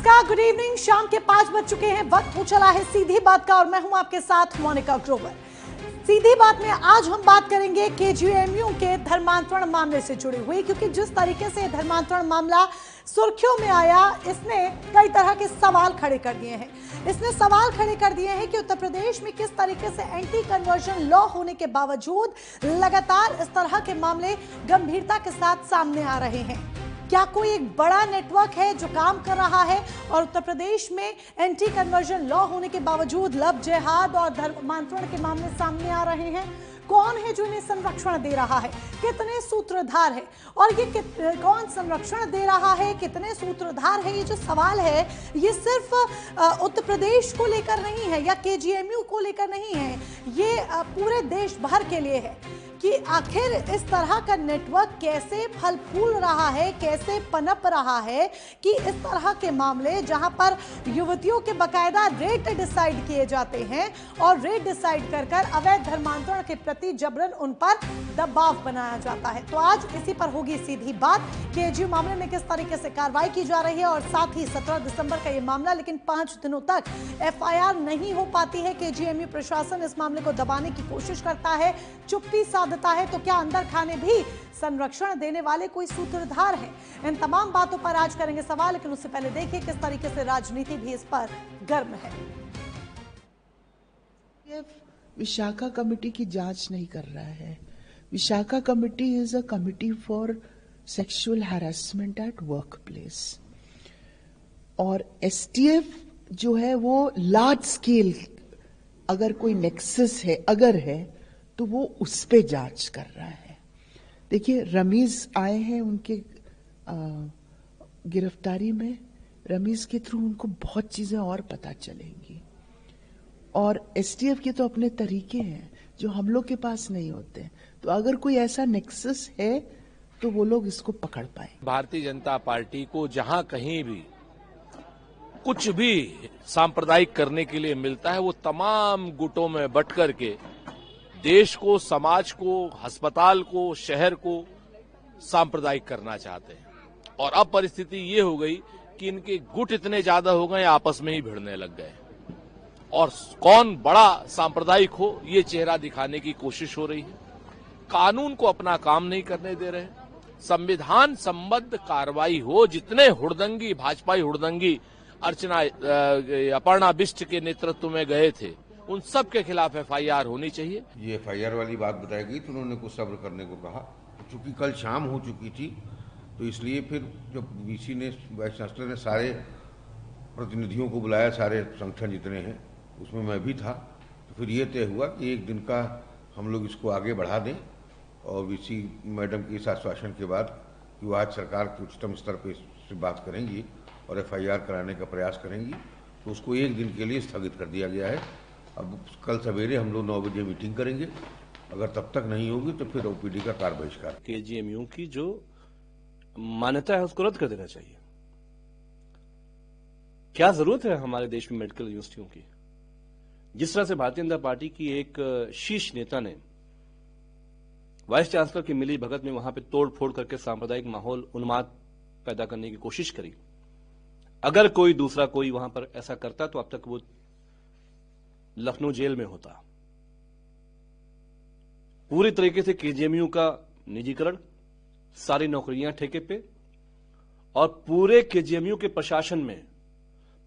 नमस्कार, good evening. शाम के 5 बज चुके हैं। वक्त हो चला है सीधी बात का और मैं हूं आपके साथ मोनिका ग्रोवर। सीधी बात में आज हम बात करेंगे केजीएमयू के धर्मांतरण मामले से जुड़ी हुई, क्योंकि जिस तरीके से धर्मांतरण मामला सुर्खियों में आया, इसने कई तरह के सवाल खड़े कर दिए हैं। इसने सवाल खड़े कर दिए हैं कि उत्तर प्रदेश में किस तरीके से एंटी कन्वर्जन लॉ होने के बावजूद लगातार इस तरह के मामले गंभीरता के साथ सामने आ रहे हैं। क्या कोई एक बड़ा नेटवर्क है जो काम कर रहा है और उत्तर प्रदेश में एंटी कन्वर्जन लॉ होने के बावजूद लव जिहाद और धर्मांतरण के मामले सामने आ रहे हैं? कौन है जो इन्हें संरक्षण दे रहा है? कितने सूत्रधार है और ये कौन संरक्षण दे रहा है? कितने सूत्रधार है? ये जो सवाल है, ये सिर्फ उत्तर प्रदेश को लेकर नहीं है या केजीएमयू को लेकर नहीं है, ये पूरे देश भर के लिए है कि आखिर इस तरह का नेटवर्क कैसे फल फूल रहा है, कैसे पनप रहा है कि इस तरह के मामले जहां पर युवतियों के बकायदा रेट डिसाइड किए जाते हैं और रेट डिसाइड कर कर अवैध धर्मांतरण के प्रति जबरन उन पर दबाव बनाया जाता है। तो आज इसी पर होगी सीधी बात। केजीएमयू मामले में किस तरीके से कार्रवाई की जा रही है और साथ ही 17 दिसंबर का ये मामला, लेकिन 5 दिनों तक एफआईआर नहीं हो पाती है। केजीएमयू प्रशासन इस मामले को दबाने की कोशिश करता है, चुप्पी साधता है। तो क्या अंदर खाने भी संरक्षण देने वाले कोई सूत्रधार हैं? इन तमाम बातों पर आज करेंगे सवाल, लेकिन उससे पहले देखिए किस तरीके से राजनीति भी इस पर गर्म है। विशाखा कमेटी की जांच नहीं कर रहा है। Vishakha committee is a committee for sexual harassment at work place, और एसटीएफ जो है वो लार्ज स्केल अगर कोई नेक्सस है, अगर है तो वो उस पे जांच कर रहा है। देखिए, रमीज आए हैं उनके गिरफ्तारी में। रमीज के थ्रू उनको बहुत चीजें और पता चलेंगी, और एसटीएफ के तो अपने तरीके हैं जो हम लोग के पास नहीं होते। तो अगर कोई ऐसा नेक्सस है तो वो लोग इसको पकड़ पाए। भारतीय जनता पार्टी को जहां कहीं भी कुछ भी सांप्रदायिक करने के लिए मिलता है, वो तमाम गुटों में बंट करके देश को, समाज को, अस्पताल को, शहर को सांप्रदायिक करना चाहते हैं। और अब परिस्थिति ये हो गई कि इनके गुट इतने ज्यादा हो गए, आपस में ही भिड़ने लग गए, और कौन बड़ा सांप्रदायिक हो ये चेहरा दिखाने की कोशिश हो रही है। कानून को अपना काम नहीं करने दे रहे। संविधान संबद्ध कार्रवाई हो। जितने हुड़दंगी, भाजपाई हुड़दंगी अपर्णा बिष्ट के नेतृत्व में गए थे, उन सब के खिलाफ एफआईआर होनी चाहिए। ये एफआईआर वाली बात बताई गई तो उन्होंने कुछ सब्र करने को कहा। चूंकि कल शाम हो चुकी थी, तो इसलिए फिर जब वीसी ने, वाइस चांसलर ने सारे प्रतिनिधियों को बुलाया, सारे संगठन जितने हैं, उसमें मैं भी था, तो फिर ये तय हुआ कि एक दिन का हम लोग इसको आगे बढ़ा दें, और वीसी मैडम के इस आश्वासन के बाद कि वो आज सरकार के उच्चतम स्तर पर से बात करेंगी और एफआईआर कराने का प्रयास करेंगी, तो उसको एक दिन के लिए स्थगित कर दिया गया है। अब कल सवेरे हम लोग 9 बजे मीटिंग करेंगे। अगर तब तक नहीं होगी तो फिर ओपीडी का कार्य बहिष्कार। केजीएमयू की जो मान्यता है उसको रद्द कर देना चाहिए। क्या जरूरत है हमारे देश में मेडिकल यूनिवर्सिटियों की? जिस तरह से भारतीय जनता पार्टी की एक शीर्ष नेता ने वाइस चांसलर की मिली भगत में वहां पे तोड़ फोड़ करके सांप्रदायिक माहौल, उन्माद पैदा करने की कोशिश करी, अगर कोई दूसरा कोई वहां पर ऐसा करता तो अब तक वो लखनऊ जेल में होता। पूरी तरीके से केजीएमयू का निजीकरण, सारी नौकरियां ठेके पे, और पूरे केजीएमयू के प्रशासन में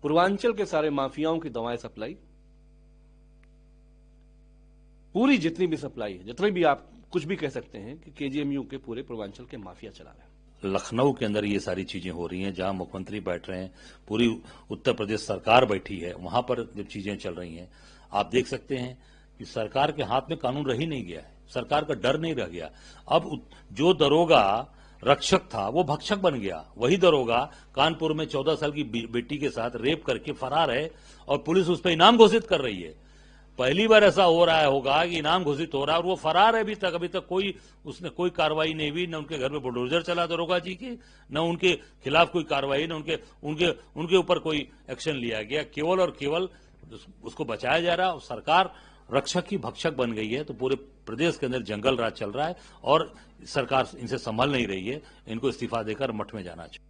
पूर्वांचल के सारे माफियाओं की दवाएं सप्लाई, पूरी जितनी भी सप्लाई है, जितने भी आप कुछ भी कह सकते हैं कि केजीएमयू के पूरे पूर्वांचल के माफिया चला रहे हैं। लखनऊ के अंदर ये सारी चीजें हो रही हैं, जहां मुख्यमंत्री बैठ रहे हैं, पूरी उत्तर प्रदेश सरकार बैठी है, वहां पर जब चीजें चल रही हैं, आप देख सकते हैं कि सरकार के हाथ में कानून रह ही नहीं गया है, सरकार का डर नहीं रह गया। अब जो दरोगा रक्षक था वो भक्षक बन गया। वही दरोगा कानपुर में 14 साल की बेटी के साथ रेप करके फरार है और पुलिस उस पर इनाम घोषित कर रही है। पहली बार ऐसा हो रहा होगा कि इनाम घोषित हो रहा है और वो फरार है। अभी तक उसने कोई कार्रवाई नहीं हुई, न उनके घर में बुलडोजर चला दरोगा जी की, न उनके खिलाफ कोई कार्रवाई, न उनके ऊपर कोई एक्शन लिया गया। केवल और केवल उसको बचाया जा रहा है। सरकार रक्षक की भक्षक बन गई है। तो पूरे प्रदेश के अंदर जंगल राज चल रहा है और सरकार इनसे संभल नहीं रही है। इनको इस्तीफा देकर मठ में जाना चाहिए।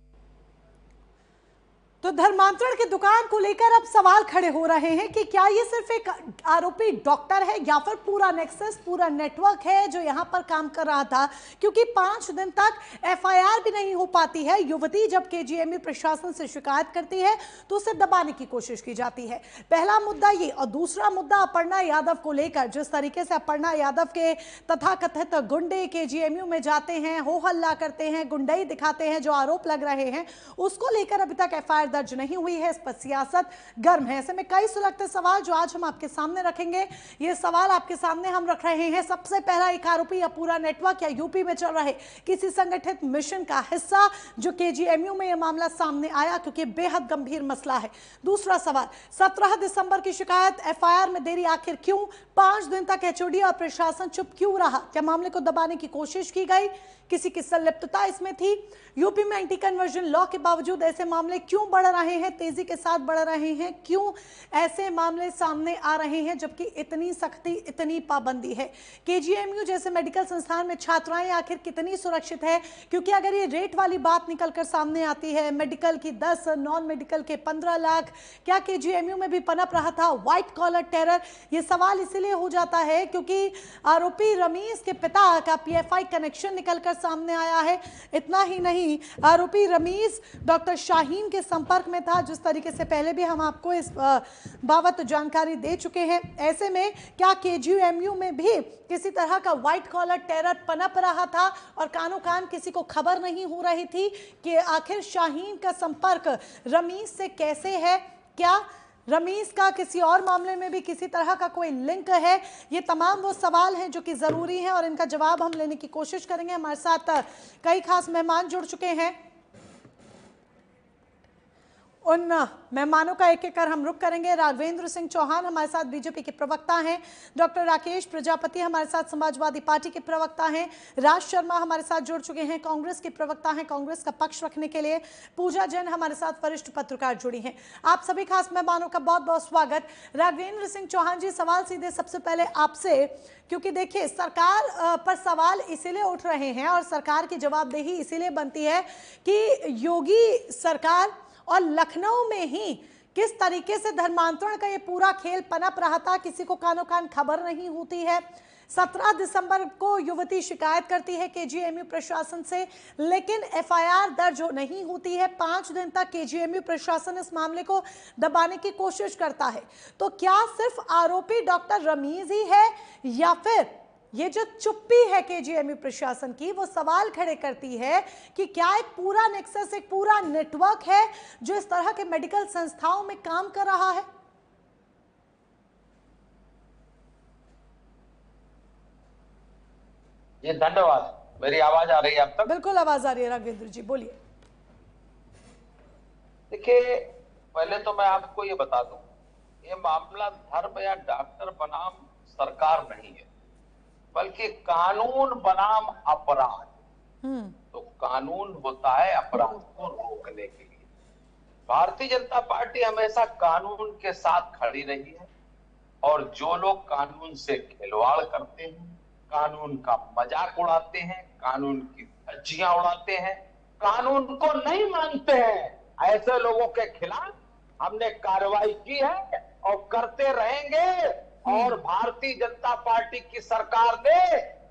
तो धर्मांतरण की दुकान को लेकर अब सवाल खड़े हो रहे हैं कि क्या ये सिर्फ एक आरोपी डॉक्टर है या फिर पूरा नेक्सस, पूरा नेटवर्क है जो यहां पर काम कर रहा था, क्योंकि 5 दिन तक एफआईआर भी नहीं हो पाती है। युवती जब केजीएमयू प्रशासन से शिकायत करती है तो उसे दबाने की कोशिश की जाती है। पहला मुद्दा ये, और दूसरा मुद्दा अपर्णा यादव को लेकर, जिस तरीके से अपर्णा यादव के तथाकथित गुंडे केजीएमयू में जाते हैं, हो हल्ला करते हैं, गुंडई दिखाते हैं, जो आरोप लग रहे हैं, उसको लेकर अभी तक एफआईआर दर्ज नहीं हुई है। इस पर सियासत गर्म है। ऐसे में कई सुलगते सवाल जो आज हम आपके सामने रखेंगे। ये सवाल आपके सामने हम रख रहे हैं। सबसे पहला, एक आरोपी या पूरा नेटवर्क या यूपी में चल रहे किसी संगठित मिशन का हिस्सा जो केजीएमयू में यह मामला सामने आया, क्योंकि बेहद गंभीर मसला है। दूसरा सवाल, 17 दिसंबर की शिकायत, एफआईआर में देरी आखिर क्यों? 5 दिन तक एचओडी और प्रशासन चुप क्यों रहा? क्या मामले को दबाने की कोशिश की गई? किसी की संलिप्तता इसमें थी? यूपी में एंटी कन्वर्जन लॉ के बावजूद ऐसे मामले क्यों बढ़ रहे हैं, तेजी के साथ बढ़ रहे हैं? क्यों ऐसे मामले सामने आ रहे हैं जबकि इतनी सख्ती, इतनी पाबंदी है? केजीएमयू जैसे मेडिकल संस्थान में छात्राएं आखिर कितनी सुरक्षित है? क्योंकि अगर ये रेट वाली बात निकलकर सामने आती है, मेडिकल की 10, नॉन मेडिकल के 15 लाख, क्या केजीएमयू में भी पनप रहा था व्हाइट कॉलर टेरर? ये सवाल इसलिए हो जाता है क्योंकि आरोपी रमीज के पिता का पीएफआई कनेक्शन निकलकर सामने आया है। इतना ही नहीं, आरोपी रमीज डॉक्टर शाहीन के संपर्क में था, जिस तरीके से पहले भी हम आपको इस बाबत जानकारी दे चुके हैं। ऐसे में क्या केजीएमयू में भी किसी तरह का व्हाइट कॉलर टेरर पनप रहा था और कानो कान किसी को खबर नहीं हो रही थी कि आखिर शाहीन का संपर्क रमीज से कैसे है? क्या रमीज का किसी और मामले में भी किसी तरह का कोई लिंक है? ये तमाम वो सवाल हैं जो कि जरूरी हैं और इनका जवाब हम लेने की कोशिश करेंगे। हमारे साथ कई खास मेहमान जुड़ चुके हैं। उन मेहमानों का एक एक कर हम रुख करेंगे। राघवेंद्र सिंह चौहान हमारे साथ बीजेपी के प्रवक्ता हैं, डॉक्टर राकेश प्रजापति हमारे साथ समाजवादी पार्टी के प्रवक्ता हैं, राज शर्मा हमारे साथ जुड़ चुके हैं, कांग्रेस के प्रवक्ता हैं, कांग्रेस का पक्ष रखने के लिए पूजा जैन हमारे साथ वरिष्ठ पत्रकार जुड़ी हैं। आप सभी खास मेहमानों का बहुत बहुत स्वागत। राघवेंद्र सिंह चौहान जी, सवाल सीधे सबसे पहले आपसे, क्योंकि देखिए सरकार पर सवाल इसीलिए उठ रहे हैं और सरकार की जवाबदेही इसीलिए बनती है कि योगी सरकार और लखनऊ में ही किस तरीके से धर्मांतरण का ये पूरा खेल पनप रहा था, किसी को कानो कान खबर नहीं होती है। 17 दिसंबर को युवती शिकायत करती है केजीएमयू प्रशासन से, लेकिन एफआईआर दर्ज नहीं होती है। 5 दिन तक केजीएमयू प्रशासन इस मामले को दबाने की कोशिश करता है। तो क्या सिर्फ आरोपी डॉक्टर रमीज ही है या फिर ये जो चुप्पी है केजीएमयू प्रशासन की, वो सवाल खड़े करती है कि क्या एक पूरा नेक्सस, एक पूरा नेटवर्क है जो इस तरह के मेडिकल संस्थाओं में काम कर रहा है? जी धन्यवाद। मेरी आवाज आ रही है आप तक? बिल्कुल आवाज आ रही है राघवेंद्र जी, बोलिए। देखिए, पहले तो मैं आपको ये बता दूं, ये मामला धर्म या डॉक्टर बनाम सरकार नहीं है, बल्कि कानून बनाम अपराध। तो कानून होता है अपराध को रोकने के लिए। भारतीय जनता पार्टी हमेशा कानून के साथ खड़ी रही है और जो लोग कानून से खिलवाड़ करते हैं, कानून का मजाक उड़ाते हैं, कानून की धज्जियां उड़ाते हैं, कानून को नहीं मानते हैं, ऐसे लोगों के खिलाफ हमने कार्रवाई की है और करते रहेंगे। और भारतीय जनता पार्टी की सरकार ने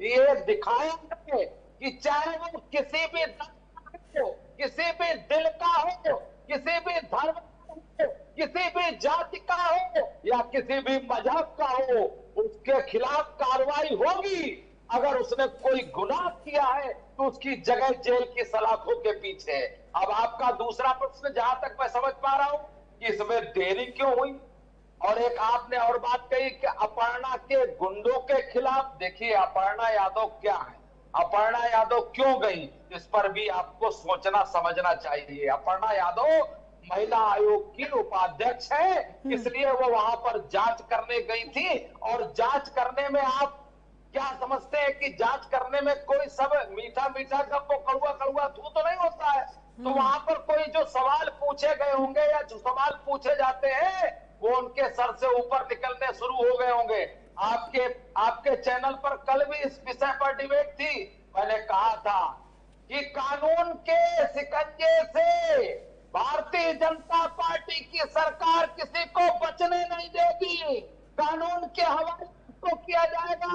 ये दिखाया है कि चाहे वो किसी भी हो, किसी भी दिल का हो, किसी भी धर्म का हो, किसी भी जाति का हो या किसी भी मजहब का हो, उसके खिलाफ कार्रवाई होगी। अगर उसने कोई गुनाह किया है तो उसकी जगह जेल की सलाखों के पीछे है। अब आपका दूसरा प्रश्न, जहां तक मैं समझ पा रहा हूं कि इसमें देरी क्यों हुई, और एक आपने और बात कही कि अपर्णा के गुंडों के खिलाफ। देखिए, अपर्णा यादव क्या है, अपर्णा यादव क्यों गई, इस पर भी आपको सोचना समझना चाहिए। अपर्णा यादव महिला आयोग की उपाध्यक्ष है, इसलिए वो वहां पर जांच करने गई थी। और जांच करने में आप क्या समझते हैं कि जांच करने में कोई सब मीठा मीठा जब वो कड़ुआ कड़ुआ थू तो नहीं होता है? तो वहां पर कोई जो सवाल पूछे गए होंगे या जो सवाल पूछे जाते हैं वो उनके सर से ऊपर निकलने शुरू हो गए होंगे। आपके चैनल पर कल भी इस विषय पर डिबेट थी। मैंने कहा था कि कानून के शिकंजे से भारतीय जनता पार्टी की सरकार किसी को बचने नहीं देगी। कानून के हवाले उसको किया जाएगा,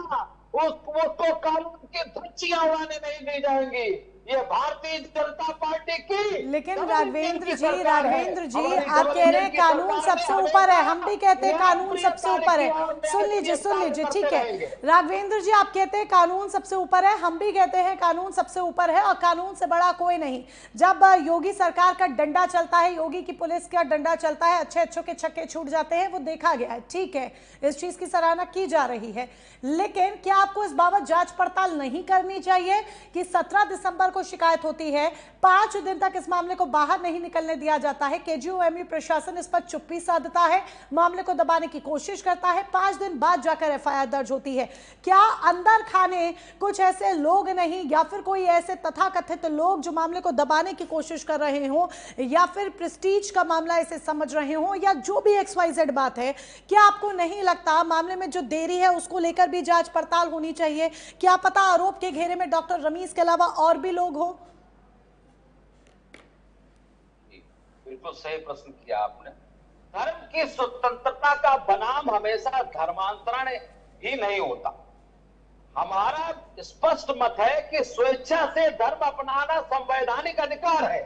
उसको कानून की धज्जियां उड़ाने नहीं दी जाएंगी। ये भारतीय जनता पार्टी की। लेकिन राघवेंद्र जी आप कह रहे हैं कानून सबसे ऊपर है, हम भी कहते हैं कानून सबसे ऊपर है। सुन लीजिए ठीक है राघवेंद्र जी, आप कहते हैं कानून सबसे ऊपर है, हम भी कहते हैं कानून सबसे ऊपर है और कानून से बड़ा कोई नहीं। जब योगी सरकार का डंडा चलता है, योगी की पुलिस का डंडा चलता है, अच्छों के छक्के छूट जाते हैं, वो देखा गया है, ठीक है, इस चीज की सराहना की जा रही है। लेकिन क्या आपको इस बाबत जांच पड़ताल नहीं करनी चाहिए कि 17 दिसंबर को शिकायत होती है, 5 दिन तक इस मामले को बाहर नहीं निकलने दिया जाता है, केजीएमयू प्रशासन इस पर चुप्पी साधता है, मामले को दबाने की कोशिश करता है, 5 दिन बाद जाकर एफआईआर दर्ज होती है। क्या अंदर खाने कुछ ऐसे लोग नहीं या फिर कोई ऐसे तथाकथित लोग जो मामले को दबाने की कोशिश कर रहे हो या फिर प्रेस्टीज का मामला इसे समझ रहे हो या जो भी XYZ बात है, क्या आपको नहीं लगता मामले में जो देरी है उसको लेकर भी जांच पड़ताल होनी चाहिए? क्या पता आरोप के घेरे में डॉक्टर रमीज के अलावा और भी लोग हो? बिल्कुल सही प्रश्न किया आपने। धर्म की स्वतंत्रता का बनाम हमेशा धर्मांतरण ही नहीं होता। हमारा स्पष्ट मत है कि स्वेच्छा से धर्म अपनाना संवैधानिक अधिकार है।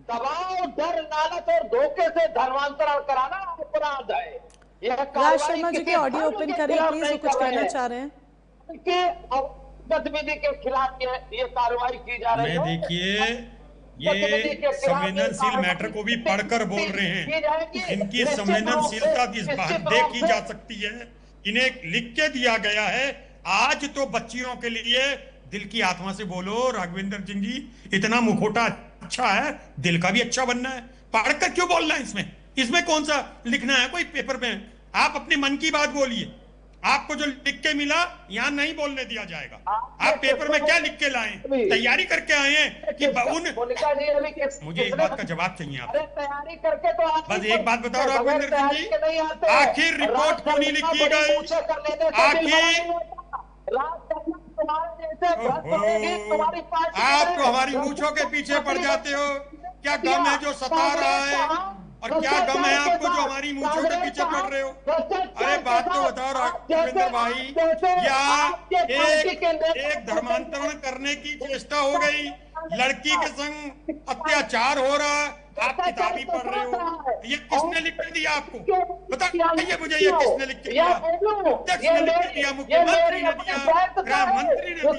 दबाव, डर, लालच और धोखे से धर्मांतरण कराना अपराध है। राज शर्मा जी की ऑडियो ओपन करें प्लीज, वो कुछ कहना चाह रहे हैं कि गतिविधि के खिलाफ ये कार्रवाई की जा रही है। देखिए, ये संवेदनशील मैटर को भी पढ़कर बोल रहे हैं। इनकी संवेदनशीलता किस बात देखी जा सकती है? इन्हें लिख के दिया गया है, आज तो बच्चियों के लिए दिल की आत्मा से बोलो। राघवेंद्र सिंह जी, इतना मुखौटा अच्छा है, दिल का भी अच्छा बनना है, पढ़कर क्यों बोलना है? इसमें कौन सा लिखना है कोई पेपर में? आप अपने मन की बात बोलिए। आपको जो लिख के मिला यहाँ नहीं बोलने दिया जाएगा। आप पेपर में क्या लिख के लाए? तैयारी करके आए हैं कि मुझे एक बात का जवाब चाहिए आप। तैयारी करके तो बस एक बात बताओ राघवेंद्र सिंह जी, आखिर रिपोर्ट क्यों नहीं लिखी गई? आखिर आप तो हमारी मूंछों के पीछे पड़ जाते हो। क्या गम है जो सता रहा है और क्या गम है आपको जो हमारी मूंछों के पीछे पड़ रहे हो? अरे बात तो बताओ राघवेंद्र भाई, या एक धर्मांतरण करने की चेष्टा हो गई, लड़की के संग अत्याचार हो रहा, आप किताबी पढ़ रहे हो, ये किसने लिख के दिया आपको? बताइए मुझे, ये किसने लिख के दिया? अध्यक्ष ने लिख के दिया, मुख्यमंत्री ने दिया, गृह मंत्री ने दिया।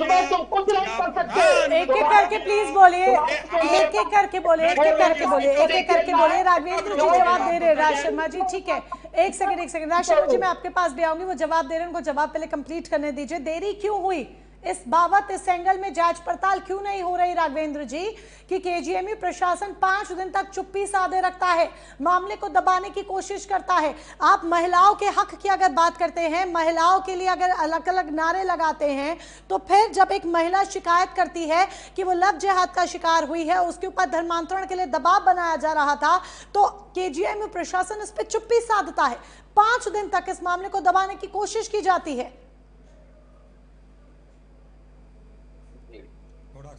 एक एक करके प्लीज बोलिए, एक एक करके बोलिए, एक एक करके बोलिए, एक एक करके बोलिए। राघवेंद्र जी जवाब दे रहे हैं, राज शर्मा जी ठीक है, एक सेकंड राज शर्मा जी मैं आपके पास भी आऊंगी, वो जवाब दे रहे हैं, उनको जवाब पहले कंप्लीट करने दीजिए। देरी क्यों हुई इस बाबत, इस एंगल में जांच पड़ताल क्यों नहीं हो रही राघवेंद्र जी कि केजीएमयू प्रशासन 5 दिन तक चुप्पी साधे रखता है, मामले को दबाने की कोशिश करता है? आप महिलाओं के हक की अगर बात करते हैं, महिलाओं के लिए अगर अलग अलग नारे लगाते हैं, तो फिर जब एक महिला शिकायत करती है कि वो लव जिहाद का शिकार हुई है, उसके ऊपर धर्मांतरण के लिए दबाव बनाया जा रहा था, तो केजीएमयू प्रशासन इस पर चुप्पी साधता है। 5 दिन तक इस मामले को दबाने की कोशिश की जाती है।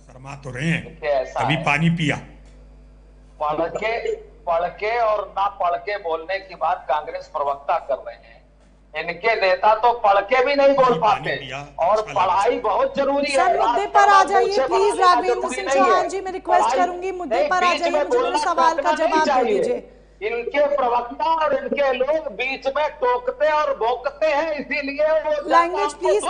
शर्मा तो रहे हैं, अभी पानी पिया। पढ़ के और ना पढ़ के बोलने की बात कांग्रेस प्रवक्ता कर रहे हैं। इनके नेता तो पढ़ के भी नहीं बोल पाते, और पढ़ाई बहुत जरूरी है। सर मुद्दे पर आ जाइए प्लीज, राघवेंद्र सिंह चौहान जी मैं रिक्वेस्ट करूंगी, मुद्दे पर आ जाइए, मुझे मेरे सवाल का जवाब दे दीजिए। इनके प्रवक्ता और इनके लोग बीच में टोकते और भोंकते हैं, इसीलिए language please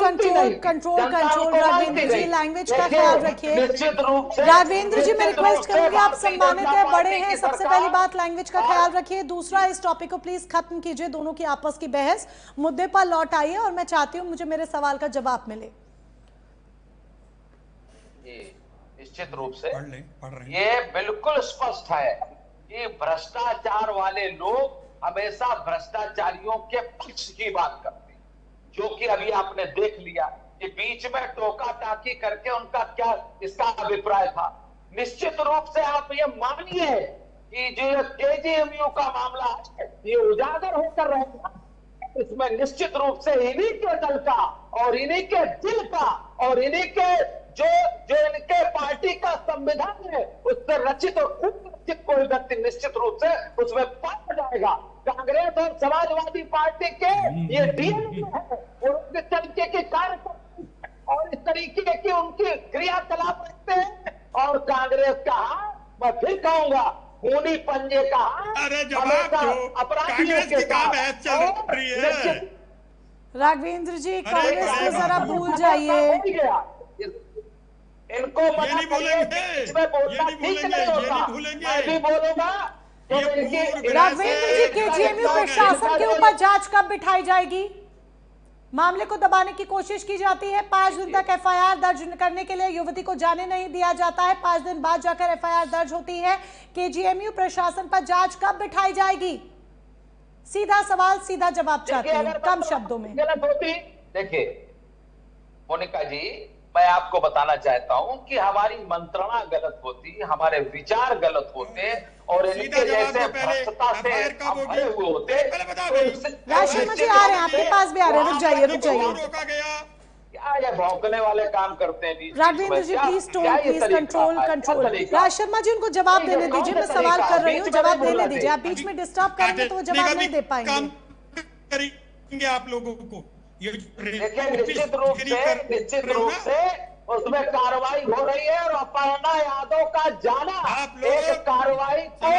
control Raghavendra ji, language का ख्याल रखिए। निश्चित रूप से राघवेंद्र जी मैं रिक्वेस्ट करूंगी, आप सम्मानित है, बड़े हैं, सबसे पहली बात लैंग्वेज का ख्याल रखिए। दूसरा, इस टॉपिक को प्लीज खत्म कीजिए, दोनों की आपस की बहस, मुद्दे पर लौट आइए और मैं चाहती हूँ मुझे मेरे सवाल का जवाब मिले। निश्चित रूप से ये बिल्कुल स्पष्ट है कि भ्रष्टाचार वाले लोग हमेशा भ्रष्टाचारियों के पक्ष की बात करते हैं, जो कि अभी आपने देख लिया कि बीच में टोका टाकी करके उनका क्या इसका अभिप्राय था। निश्चित रूप से आप ये मानिए कि जो केजीएमयू का मामला है ये उजागर होकर रहेगा, इसमें निश्चित रूप से इन्हीं के दल का और इन्हीं के दिल का और इन्हीं के जो इनके पार्टी का संविधान है उससे रचित और कोई व्यक्ति निश्चित रूप से उसमें पड़ जाएगा। कांग्रेस और समाजवादी पार्टी के ये डीएनए है और उनके तरीके के कार्य और इस तरीके की उनकी क्रियाकलाप रखते हैं। और कांग्रेस का मैं फिर कहूंगा खूनी पंजे का अरे जवाब दो, कांग्रेस की काम है चल रही है। राघवेंद्र जी, कांग्रेस को जरा भूल जाइए। इनको ये नहीं भूलेंगे, ये नहीं भूलेंगे। मैं भी बोलूंगा। राघवेंद्र जी, केजीएमयू प्रशासन के ऊपर जांच कब बिठाई जाएगी? मामले को दबाने की कोशिश की जाती है। 5 दिन तक एफआईआर दर्ज करने के लिए युवती को जाने नहीं दिया जाता है। 5 दिन बाद जाकर एफआईआर दर्ज होती है। केजीएमयू प्रशासन पर जांच कब बिठाई जाएगी? सीधा सवाल, सीधा जवाब चाहती हूँ, कम शब्दों में। गलत होती, देखिए मोनिका जी, मैं आपको बताना चाहता हूं कि हमारी मंत्रणा गलत होती, हमारे विचार गलत होते और इनके जैसे भ्रष्टता से भरे हुए होते। राज शर्मा जी आ रहे हैं, आपके पास भी आ रहे हैं, रुक जाइए रुक जाइए। क्या ये भौंकने वाले काम करते हैं बीच Raghavendra ji please tone, please control control. Raj Sharma ji उनको जवाब देने दीजिए, मैं सवाल कर रही हूँ, जवाब देने दीजिए। आप बीच में डिस्टर्ब करेंगे तो वो जवाब नहीं दे पाएंगे। करेंगे आप लोगों को देखिए निश्चित रूप से उसमें कार्रवाई हो रही है और अपर्णा यादव का जाना एक कार्रवाई को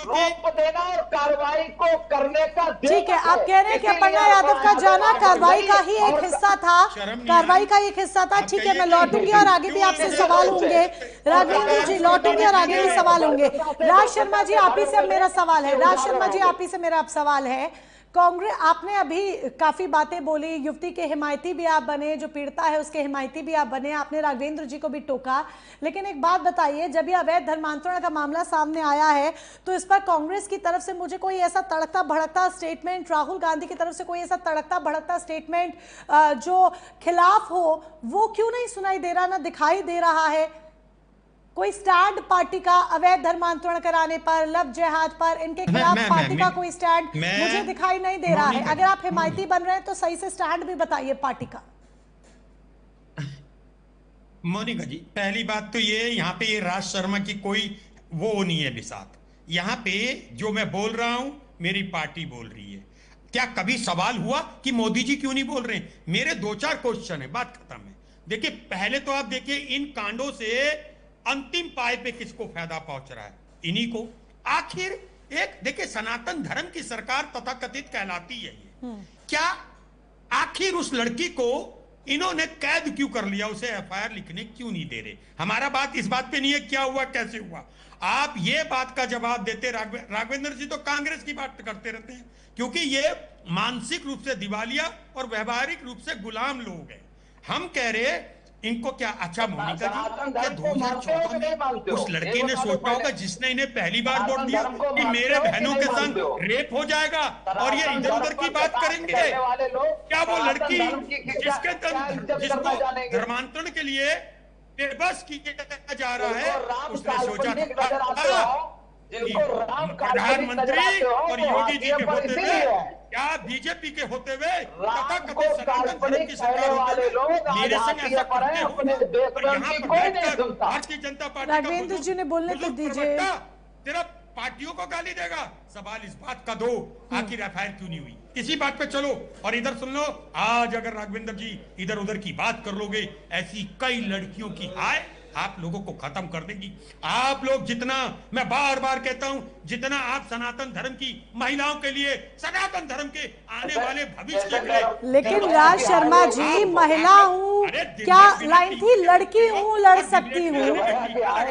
रूप देना और कार्रवाई को करने का। ठीक है, आप कह रहे हैं कि अपर्णा यादव का जाना कार्रवाई का ही एक हिस्सा था, कार्रवाई का एक हिस्सा था। ठीक है, मैं लौटूंगी और आगे भी आपसे सवाल होंगे। राघवेंद्र जी लौटूंगी और आगे भी सवाल होंगे। राज शर्मा जी आप ही से अब मेरा सवाल है। राज शर्मा जी आप ही से मेरा अब सवाल है। कांग्रेस, आपने अभी काफी बातें बोली, युवती के हिमायती भी आप बने, जो पीड़िता है उसके हिमायती भी आप बने, आपने राघवेंद्र जी को भी टोका। लेकिन एक बात बताइए, जब ये अवैध धर्मांतरण का मामला सामने आया है तो इस पर कांग्रेस की तरफ से मुझे कोई ऐसा तड़कता भड़कता स्टेटमेंट, राहुल गांधी की तरफ से कोई ऐसा तड़कता भड़कता स्टेटमेंट जो खिलाफ हो वो क्यों नहीं सुनाई दे रहा, ना दिखाई दे रहा है? कोई स्टैंड पार्टी का अवैध धर्मांतरण कराने पर, लव जिहाद पर, इनके खिलाफ पार्टी का कोई स्टैंड मुझे दिखाई नहीं दे रहा है। अगर आप हिमायती बन रहे हैं तो सही से स्टैंड भी बताइए पार्टी का। मोनिका जी, पहली बात तो ये, यहाँ पे ये राज शर्मा की कोई वो नहीं है बिसात। यहाँ पे जो मैं बोल रहा हूं मेरी पार्टी बोल रही है। क्या कभी सवाल हुआ कि मोदी जी क्यों नहीं बोल रहे हैं? मेरे 2-4 क्वेश्चन है, बात खत्म है। देखिए पहले तो आप देखिए इन कांडों से अंतिम पाए पे किसको फायदा पहुंच रहा है? इन्हीं को। आखिर एक देखिए सनातन धर्म की सरकार तथाकथित कहलाती है ये। क्या आखिर उस लड़की को इन्होंने कैद क्यों कर लिया? उसे एफआईआर लिखने क्यों नहीं दे रहे? हमारा बात इस बात पे नहीं है क्या हुआ कैसे हुआ। आप ये बात का जवाब देते। राघवेंद्र जी तो कांग्रेस की बात करते रहते हैं क्योंकि ये मानसिक रूप से दिवालिया और व्यवहारिक रूप से गुलाम लोग हैं। हम कह रहे इनको क्या, अच्छा मोनिका जी, क्या 2014 में उस लड़की ने सोचा होगा जिसने इन्हें पहली बार वोट दिया कि मेरे बहनों के संग रेप हो जाएगा और ये इधर उधर की बात करेंगे? क्या वो लड़की जिसको धर्मांतरण के लिए बेबस किया जा रहा है उसने सोचा था प्रधानमंत्री और योगी जी के होते हुए, क्या बीजेपी के होते हुए, तथाकथित सनातन धर्म की सरकार होते हुए मेरे संग ऐसा करते हो? यहाँ पर बैठकर भारतीय जनता पार्टी राघवेंद्र जी ने बोलने तो दीजिए। तेरा पार्टियों को गाली देगा। सवाल इस बात का दो, आखिर एफआईआर क्यों नहीं हुई? इसी बात पे चलो। और इधर सुन लो, आज अगर राघवेंद्र जी इधर उधर की बात कर लोगे, ऐसी कई लड़कियों की हाय आप लोगों को खत्म कर देगी। आप लोग जितना, मैं बार बार कहता हूं, जितना आप सनातन धर्म की महिलाओं के लिए, सनातन धर्म के आने वाले भविष्य के लिए। लेकिन राज शर्मा जी, महिला हूँ, क्या लाइन थी, लड़की हूँ लड़ सकती हूँ।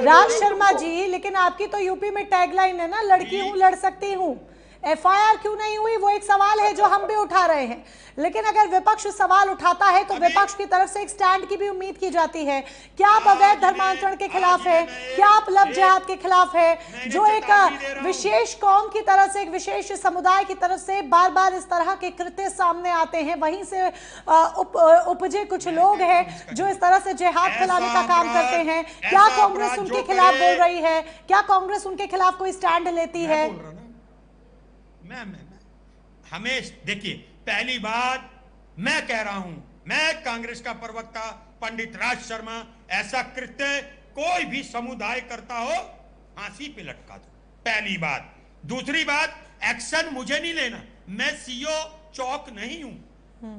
राज शर्मा जी, लेकिन आपकी तो यूपी में टैगलाइन है ना, लड़की हूँ लड़ सकती हूँ। एफआईआर क्यों नहीं हुई वो एक सवाल है जो हम भी उठा रहे हैं। लेकिन अगर विपक्ष सवाल उठाता है तो विपक्ष की तरफ से एक स्टैंड की भी उम्मीद की जाती है। क्या आप अवैध धर्मांतरण के खिलाफ है? क्या आप लव जिहाद के खिलाफ है? जो एक विशेष कौम की तरफ से, एक विशेष समुदाय की तरफ से बार बार इस तरह के कृत्य सामने आते हैं, वहीं से उपजे कुछ लोग हैं जो इस तरह से जिहाद फैलाने का काम करते हैं। क्या कांग्रेस उनके खिलाफ बोल रही है? क्या कांग्रेस उनके खिलाफ कोई स्टैंड लेती है? हमें देखिए, पहली बात मैं कह रहा हूं, मैं कांग्रेस का प्रवक्ता पंडित राज शर्मा, ऐसा कृत्य कोई भी समुदाय करता हो फांसी पे लटका दो, पहली बात। दूसरी बात, एक्शन मुझे नहीं लेना, मैं सीओ चौक नहीं हूं,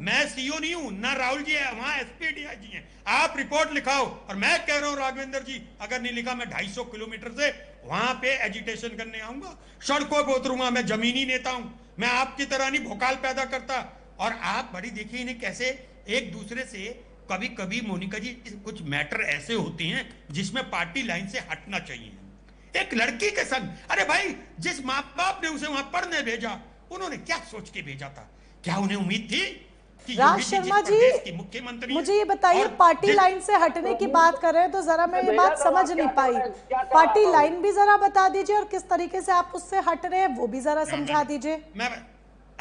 मैं सीओ नहीं हूं, ना राहुल जी है वहां, एसपी डीआईजी हैं। आप रिपोर्ट लिखाओ, और मैं कह रहा हूं राघवेंद्र जी, अगर नहीं लिखा मैं 250 किलोमीटर से वहां पे एजिटेशन करने आऊंगा, सड़कों पे उतरूंगा। मैं जमीनी नेता हूं, मैं आपकी तरह नहीं भोकाल पैदा करता। और आप बड़ी देखिए इन्हें कैसे एक दूसरे से, कभी कभी मोनिका जी कुछ मैटर ऐसे होते हैं जिसमें पार्टी लाइन से हटना चाहिए। एक लड़की के संग, अरे भाई जिस माँ बाप ने उसे वहां पढ़ने भेजा, उन्होंने क्या सोच के भेजा था? क्या उन्हें उम्मीद थी कि राज शर्मा जी, मुख्यमंत्री? मुझे ये बताइए, पार्टी लाइन से हटने की बात कर रहे हैं तो जरा मैं ये बात समझ नहीं पाई। पार्टी लाइन भी जरा बता दीजिए और किस तरीके से आप उससे हट रहे हैं वो भी जरा समझा दीजिए।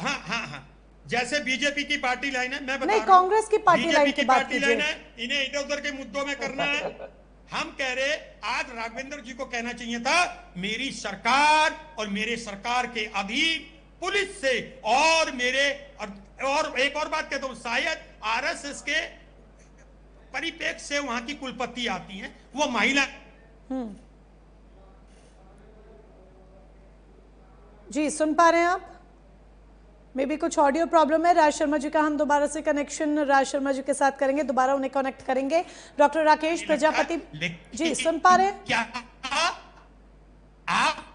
हाँ, जैसे बीजेपी की पार्टी लाइन है, मैं बता नहीं, कांग्रेस की पार्टी लाइन की बात कीजिए। इन्हें इधर उधर के मुद्दों में करना है। हम कह रहे, आज राघवेंद्र जी को कहना चाहिए था, मेरी सरकार और मेरे सरकार के अधीन पुलिस से और मेरे, और एक और बात कहता हूं, शायद आरएसएस के परिप्रेक्ष्य से वहां की कुलपति आती हैं, वो महिला। जी सुन पा रहे हैं आप? मे भी कुछ ऑडियो प्रॉब्लम है राज शर्मा जी का। हम दोबारा से कनेक्शन राज शर्मा जी के साथ करेंगे, दोबारा उन्हें कनेक्ट करेंगे। डॉक्टर राकेश प्रजापति जी सुन पा रहे हैं? क्या आप?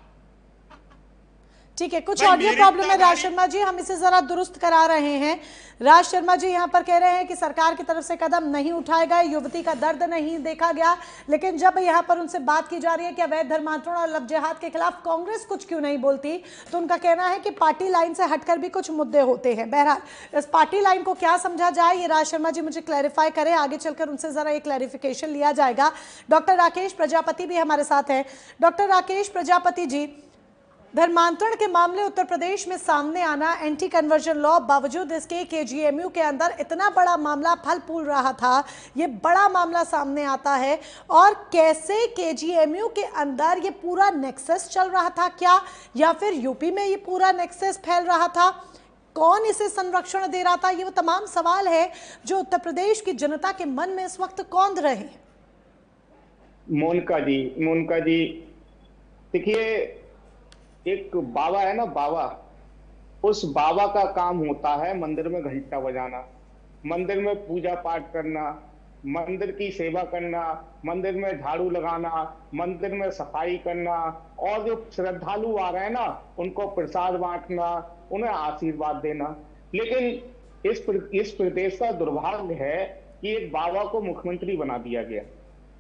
ठीक है, कुछ ऑडियो प्रॉब्लम है राज शर्मा जी, हम इसे जरा दुरुस्त करा रहे हैं। राज शर्मा जी यहाँ पर कह रहे हैं कि सरकार की तरफ से कदम नहीं उठाए गए, युवती का दर्द नहीं देखा गया, लेकिन जब यहाँ पर उनसे बात की जा रही है कि अवैध धर्मांतरण और लव जिहाद के खिलाफ कांग्रेस कुछ क्यों नहीं बोलती, तो उनका कहना है कि पार्टी लाइन से हटकर भी कुछ मुद्दे होते हैं। बहरहाल इस पार्टी लाइन को क्या समझा जाए, ये राज शर्मा जी मुझे क्लैरिफाई करें, आगे चलकर उनसे जरा एक क्लैरिफिकेशन लिया जाएगा। डॉक्टर राकेश प्रजापति भी हमारे साथ हैं। डॉक्टर राकेश प्रजापति जी, धर्मांतरण के मामले उत्तर प्रदेश में सामने आना, एंटी कन्वर्जन लॉ, बावजूद इसके केजीएमयू के अंदर इतना बड़ा मामला फल फूल रहा था, ये बड़ा मामला सामने आता है। और कैसे केजीएमयू के अंदर ये पूरा नेक्सस चल रहा था क्या, या फिर यूपी में ये पूरा नेक्सस फैल रहा था, कौन इसे संरक्षण दे रहा था, ये वो तमाम सवाल है जो उत्तर प्रदेश की जनता के मन में इस वक्त कौंध रहे हैं। मोनिका जी देखिए, एक बाबा है ना, बाबा, उस बाबा का काम होता है मंदिर में घंटा बजाना, मंदिर में पूजा पाठ करना, मंदिर की सेवा करना, मंदिर में झाड़ू लगाना, मंदिर में सफाई करना, और जो श्रद्धालु आ रहे हैं ना उनको प्रसाद बांटना, उन्हें आशीर्वाद देना। लेकिन इस प्रदेश का दुर्भाग्य है कि एक बाबा को मुख्यमंत्री बना दिया गया,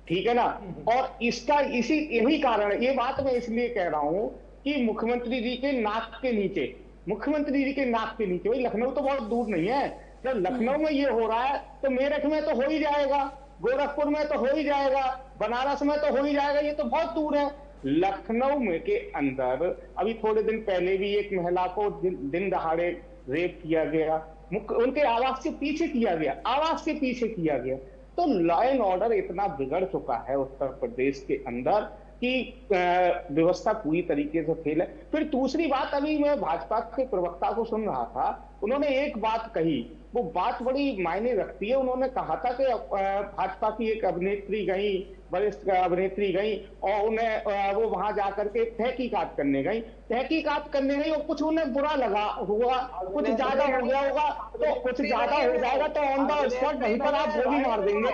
ठीक है ना। और इसका यही कारण है, ये बात मैं इसलिए कह रहा हूं कि मुख्यमंत्री जी के नाक के नीचे, भाई लखनऊ तो बहुत दूर नहीं है, जब लखनऊ में ये हो रहा है तो मेरठ में तो हो ही जाएगा, गोरखपुर में तो हो ही जाएगा, बनारस में तो हो ही जाएगा, ये तो बहुत दूर है। लखनऊ में के अंदर अभी थोड़े दिन पहले भी एक महिला को दिन दहाड़े रेप किया गया, उनके आवास से पीछे किया गया। तो लॉ एंड ऑर्डर इतना बिगड़ चुका है उत्तर प्रदेश के अंदर कि व्यवस्था पूरी तरीके से फेल है। फिर दूसरी बात, अभी मैं भाजपा के प्रवक्ता को सुन रहा था, उन्होंने एक बात कही, वो बात बड़ी मायने रखती है। उन्होंने कहा था कि भाजपा की एक अभिनेत्री गई, वरिष्ठ अभिनेत्री गई, और उन्हें वो वहां जाकर के तहकीकात करने गई, और कुछ उन्हें बुरा लगा हुआ, कुछ ज्यादा हो गया होगा, तो कुछ ज्यादा हो जाएगा तो ऑन द स्पॉट वहीं पर आप गोली मार देंगे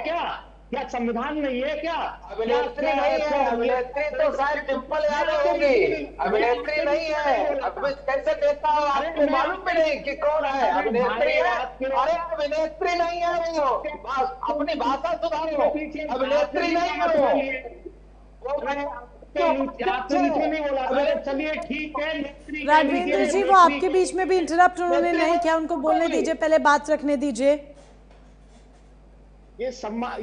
क्या संविधान नहीं है क्या? अभिनेत्री नहीं है, अभिनेत्री तो शायद डिंपल यादव होगी, अभिनेत्री नहीं है। अब कैसे देता हो, आपको मालूम भी नहीं कि कौन है अभिनेत्री है? अरे अभिनेत्री नहीं है वो, अपनी भाषा सुधारो, अभिनेत्री नहीं है वो। चलिए ठीक है राघवेंद्र जी, वो आपके बीच में भी इंटरप्ट उन्होंने नहीं किया, उनको बोलने दीजिए, पहले बात रखने दीजिए। ये सम्मान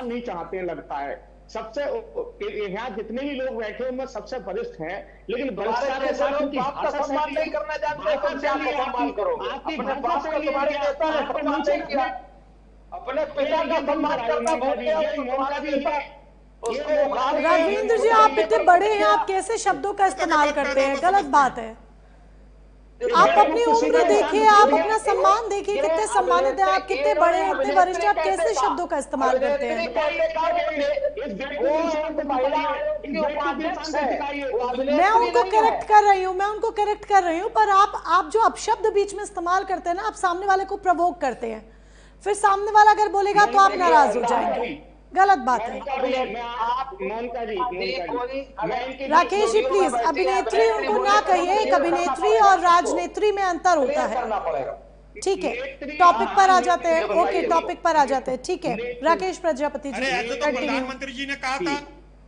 नहीं चाहते हैं लगता है। सबसे यहाँ जितने भी लोग बैठे हैं उनमें सबसे वरिष्ठ हैं, लेकिन सम्मान नहीं करना जानते, सम्मान करो। अपने बाप का तुम्हारी नेता है, सम्मान नहीं किया, अपने पिता का सम्मान करना भूल गया। राघवेंद्र जी, आप इतने बड़े हैं, आप कैसे शब्दों का इस्तेमाल करते हैं, गलत बात है। आप अपनी उम्र देखिए, आप अपना सम्मान देखिए, कितने सम्मानित हैं आप, कितने बड़े हैं, इतने वरिष्ठ, आप कैसे शब्दों का इस्तेमाल करते हैं? मैं उनको करेक्ट कर रही हूँ, मैं उनको करेक्ट कर रही हूँ, पर आप जो अपशब्द बीच में इस्तेमाल करते हैं ना, आप सामने वाले को प्रवोक करते हैं, फिर सामने वाला अगर बोलेगा तो आप नाराज हो जाएंगे, गलत बात है। राकेश जी प्लीज, अभिनेत्री उनको ना कहिए, एक अभिनेत्री और राजनेत्री में अंतर होता है। ठीक है, टॉपिक पर आ जाते हैं। ओके, टॉपिक पर आ जाते हैं। ठीक है, राकेश प्रजापति जी। ऐसे तो प्रधानमंत्री जी ने कहा था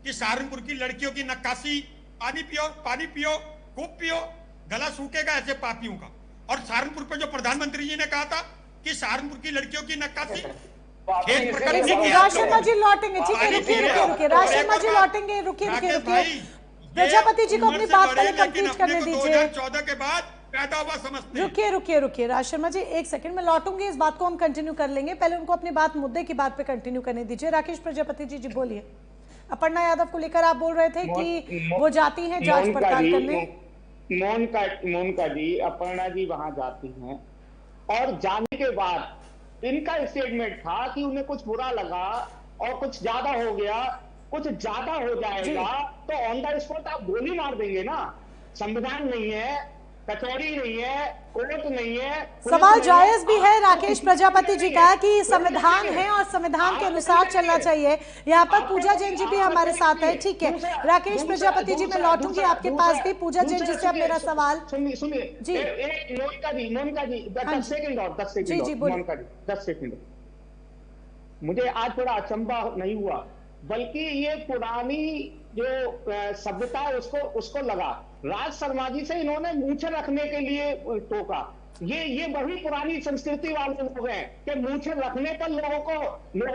कि सहारनपुर की लड़कियों की नक्काशी, पानी पियो खूब पियो, गला सूखेगा ऐसे पापियों का। और सहारनपुर पे जो प्रधानमंत्री जी ने कहा था कि सहारनपुर की लड़कियों की नक्काशी राज शर्मा जी लौटेंगे। ठीक है, रुकिए राज शर्मा जी लौटेंगे, रुकिए प्रजापति जी को अपनी बात पहले कंप्लीट करने दीजिए। 2014 के बाद पैदा हुआ समझते हैं। रुकिए राज शर्मा जी, एक सेकंड में लौटूंगी, इस बात को हम कंटिन्यू कर लेंगे, पहले उनको अपनी बात, मुद्दे की बात पे कंटिन्यू करने दीजिए। राकेश प्रजापति जी बोलिए। अपर्णा यादव को लेकर आप बोल रहे थे कि वो जाती हैं जांच पड़ताल करने। मोनिका जी, अपर्णा जी वहां जाती हैं और जाने के बाद इनका स्टेटमेंट था कि उन्हें कुछ बुरा लगा और कुछ ज्यादा हो गया, कुछ ज्यादा हो जाएगा तो ऑन द स्पॉट आप गोली मार देंगे ना। संविधान नहीं है, कचहरी नहीं है, कोर्ट नहीं है। सवाल जायज भी है राकेश प्रजापति जी का कि संविधान है और संविधान के अनुसार चलना चाहिए। यहाँ पर पूजा जैन जी भी हमारे साथ है। ठीक है राकेश प्रजापति जी, मैं लौटूंगी आपके पास भी। पूजा जैन जी से अब मेरा सवाल सुनिए जी। मोनिका जी 10 सेकंड और 10 सेकंड जी, मोनिका जी 10 सेकंड। मुझे आज थोड़ा अचंभा नहीं हुआ, बल्कि ये पुरानी जो सभ्यता है उसको लगा। राज शर्मा जी से इन्होंने मूछें रखने के लिए टोका। ये वही पुरानी संस्कृति वाले लोग हैं कि मूछें रखने पर लोगों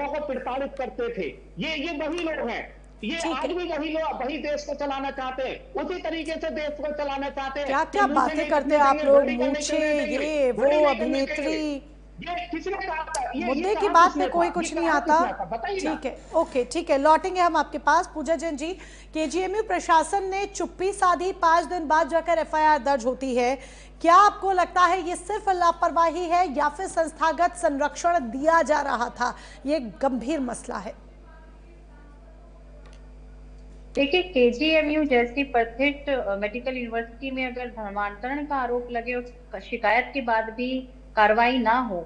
को प्रताड़ित करते थे। ये वही लोग हैं, ये आज भी वही लोग वही देश को चलाना चाहते हैं, उसी तरीके से देश को चलाना चाहते हैं। क्या बातें करते हैं आप लोग, मूछें, ये वो, अभिनेत्री, मुद्दे की बात में कोई कुछ नहीं आता। ठीक है, ओके, ठीक है, लौटेंगे हम आपके पास। पूजा जैन जी, केजीएमयू प्रशासन ने चुप्पी साधी, 5 दिन बाद जाकर एफआईआर दर्ज होती है। क्या आपको लगता है ये सिर्फ लापरवाही है या फिर संस्थागत संरक्षण दिया जा रहा था? ये गंभीर मसला है। देखिए, केजीएमयू जैसी प्रतिष्ठित मेडिकल यूनिवर्सिटी में अगर धर्मांतरण का आरोप लगे और शिकायत के बाद भी कार्रवाई ना हो,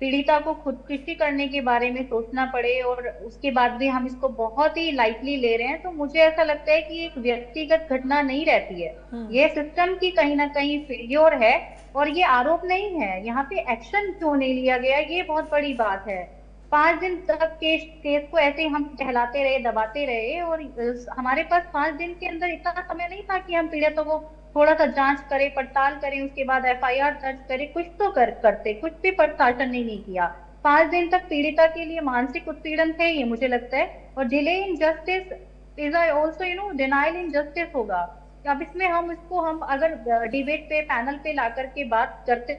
पीड़िता को खुदकुशी करने के बारे में सोचना पड़े और उसके बाद भी हम इसको बहुत ही लाइटली ले रहे हैं, तो मुझे ऐसा लगता है कि एक व्यक्तिगत घटना नहीं रहती है, ये सिस्टम की कहीं ना कहीं फेल्योर है। और ये आरोप नहीं है, यहाँ पे एक्शन क्यों नहीं लिया गया, ये बहुत बड़ी बात है। 5 दिन तक केस को ऐसे हम कहलाते रहे, दबाते रहे, और हमारे पास 5 दिन के अंदर इतना समय नहीं था कि हम पीड़ितों को थोड़ा सा जांच करें, पड़ताल करें, उसके बाद एफआईआर दर्ज करें। कुछ तो करते, कुछ भी प्रशासन ने नहीं किया। 5 दिन तक पीड़िता के लिए मानसिक उत्पीड़न थे ये, मुझे लगता है। और delay in justice is also denial in justice होगा। अब इसमें हम अगर डिबेट पे, पैनल पे ला करके बात करते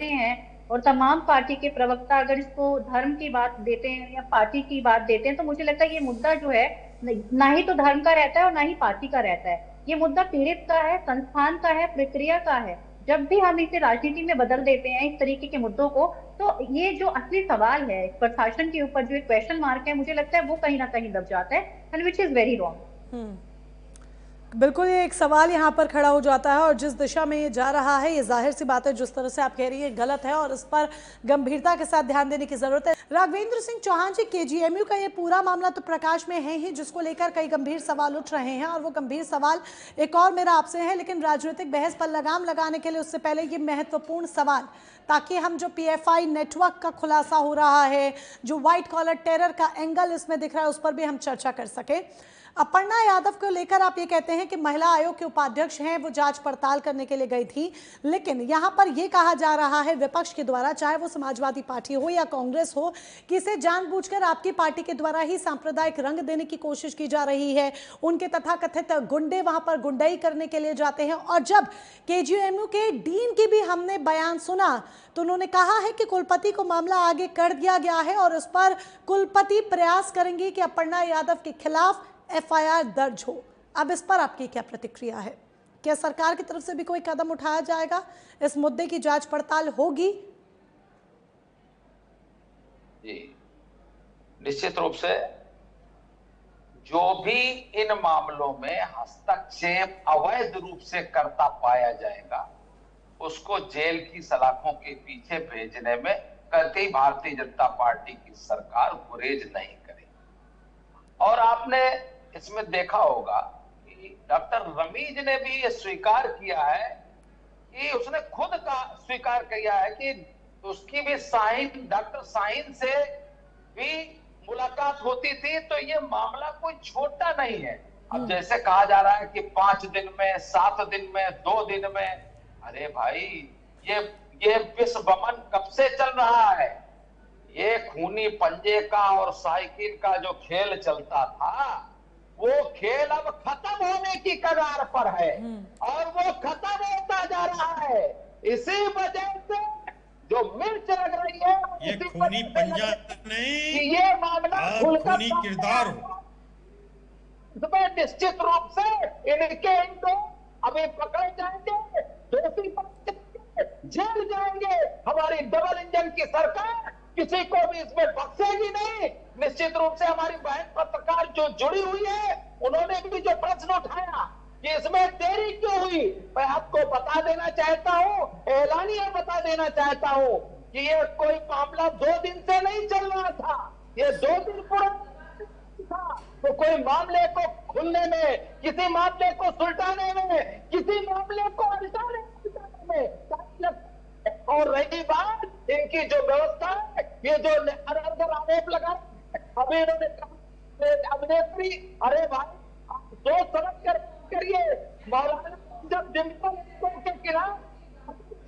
हैं और तमाम पार्टी के प्रवक्ता अगर इसको धर्म की बात देते हैं या पार्टी की बात देते हैं, तो मुझे लगता है ये मुद्दा जो है ना ही तो धर्म का रहता है और ना ही पार्टी का रहता है। ये मुद्दा पीड़ित का है, संस्थान का है, प्रक्रिया का है। जब भी हम इसे राजनीति में बदल देते हैं इस तरीके के मुद्दों को, तो ये जो असली सवाल है प्रशासन के ऊपर, जो एक क्वेश्चन मार्क है, मुझे लगता है वो कहीं ना कहीं दब जाता है, and which is very wrong. बिल्कुल, ये एक सवाल यहाँ पर खड़ा हो जाता है और जिस दिशा में ये जा रहा है, ये जाहिर सी बात है, जिस तरह से आप कह रही है गलत है और इस पर गंभीरता के साथ ध्यान देने की जरूरत है। राघवेंद्र सिंह चौहान जी, केजीएमयू का ये पूरा मामला तो प्रकाश में है ही, जिसको लेकर कई गंभीर सवाल उठ रहे हैं, और वो गंभीर सवाल एक और मेरा आपसे है, लेकिन राजनीतिक बहस पर लगाम लगाने के लिए उससे पहले ये महत्वपूर्ण सवाल, ताकि हम जो पीएफआई नेटवर्क का खुलासा हो रहा है, जो व्हाइट कॉलर टेरर का एंगल इसमें दिख रहा है, उस पर भी हम चर्चा कर सके। अपर्णा यादव को लेकर आप ये कहते हैं कि महिला आयोग के उपाध्यक्ष हैं, वो जांच पड़ताल करने के लिए गई थी, लेकिन यहाँ पर ये कहा जा रहा है विपक्ष के द्वारा, चाहे वो समाजवादी पार्टी हो या कांग्रेस हो, कि इसे जानबूझकर आपकी पार्टी के द्वारा ही सांप्रदायिक रंग देने की कोशिश की जा रही है। उनके तथाकथित गुंडे वहां पर गुंडाई करने के लिए जाते हैं। और जब केजीएमयू के डीन की भी हमने बयान सुना, तो उन्होंने कहा है कि कुलपति को मामला आगे कर दिया गया है और उस पर कुलपति प्रयास करेंगे कि अपर्णा यादव के खिलाफ एफआईआर दर्ज हो। अब इस पर आपकी क्या प्रतिक्रिया है? क्या सरकार की तरफ से भी कोई कदम उठाया जाएगा? इस मुद्दे की जांच पड़ताल होगी? जी, निश्चित रूप से जो भी इन मामलों में हस्तक्षेप अवैध रूप से करता पाया जाएगा, उसको जेल की सलाखों के पीछे भेजने में कतई भारतीय जनता पार्टी की सरकार गुरेज नहीं करेगी। और आपने इसमें देखा होगा कि डॉक्टर रमीज ने भी ये स्वीकार किया है कि उसने खुद का स्वीकार किया है कि उसकी भी डॉक्टर शाहीन से भी मुलाकात होती थी, तो ये मामला कोई छोटा नहीं है। अब जैसे कहा जा रहा है कि 5 दिन में, 7 दिन में, 2 दिन में, अरे भाई ये विश्व बमन कब से चल रहा है? ये खूनी पंजे का और साइकिल का जो खेल चलता था, वो खेल अब खत्म होने की कगार पर है और वो खत्म होता जा रहा है। इसी वजह से जो मिर्च लग रही है, ये खूनी पंजा नहीं, ये मामला खूनी किरदार हो। इसमें निश्चित रूप से इनके अभी पकड़े जाएंगे, दोषी जेल जाएंगे। हमारी डबल इंजन की सरकार किसी को भी इसमें बख्शेगी नहीं। निश्चित रूप से हमारी बहन पत्रकार जो जुड़ी हुई है, उन्होंने भी जो प्रश्न उठाया कि इसमें देरी क्यों हुई, मैं आपको बता देना चाहता हूं, एलानिया बता देना चाहता हूं कि ये कोई मामला 2 दिन से नहीं चल रहा था, ये 2 दिन पुराना था। तो कोई मामले को खुलने में, किसी मामले को सुलटाने में, किसी मामले को अल्टाने में, और रही बात इनकी जो व्यवस्था है, ये जो अगर आरोप लगा, अभी इन्होंने कहा अभिनेत्री, अरे भाई आप सोच समझ कर करिए। मौलाना जब डिम्पल के खिलाफ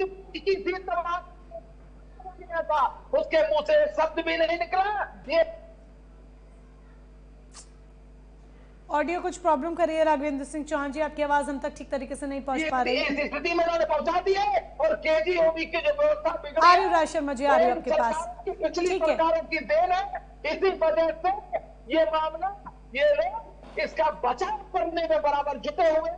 की सीट था, उसके मुंह से शब्द भी नहीं निकला। ये ऑडियो कुछ प्रॉब्लम कर रही है राघवेंद्र सिंह चौहान जी, आपकी आवाज हम तक ठीक तरीके से नहीं पहुंच पा रही है। इस स्थिति में उन्होंने पहुंचा दी है और केजीओबी की जो व्यवस्था बिगड़ी आ रही हूँ राज शर्मा जी, आ रही हूँ आपके पास। पिछली सरकारों की देन है। इसी वजह से ये मामला, ये लोग इसका बचाव करने में बराबर जुटे हुए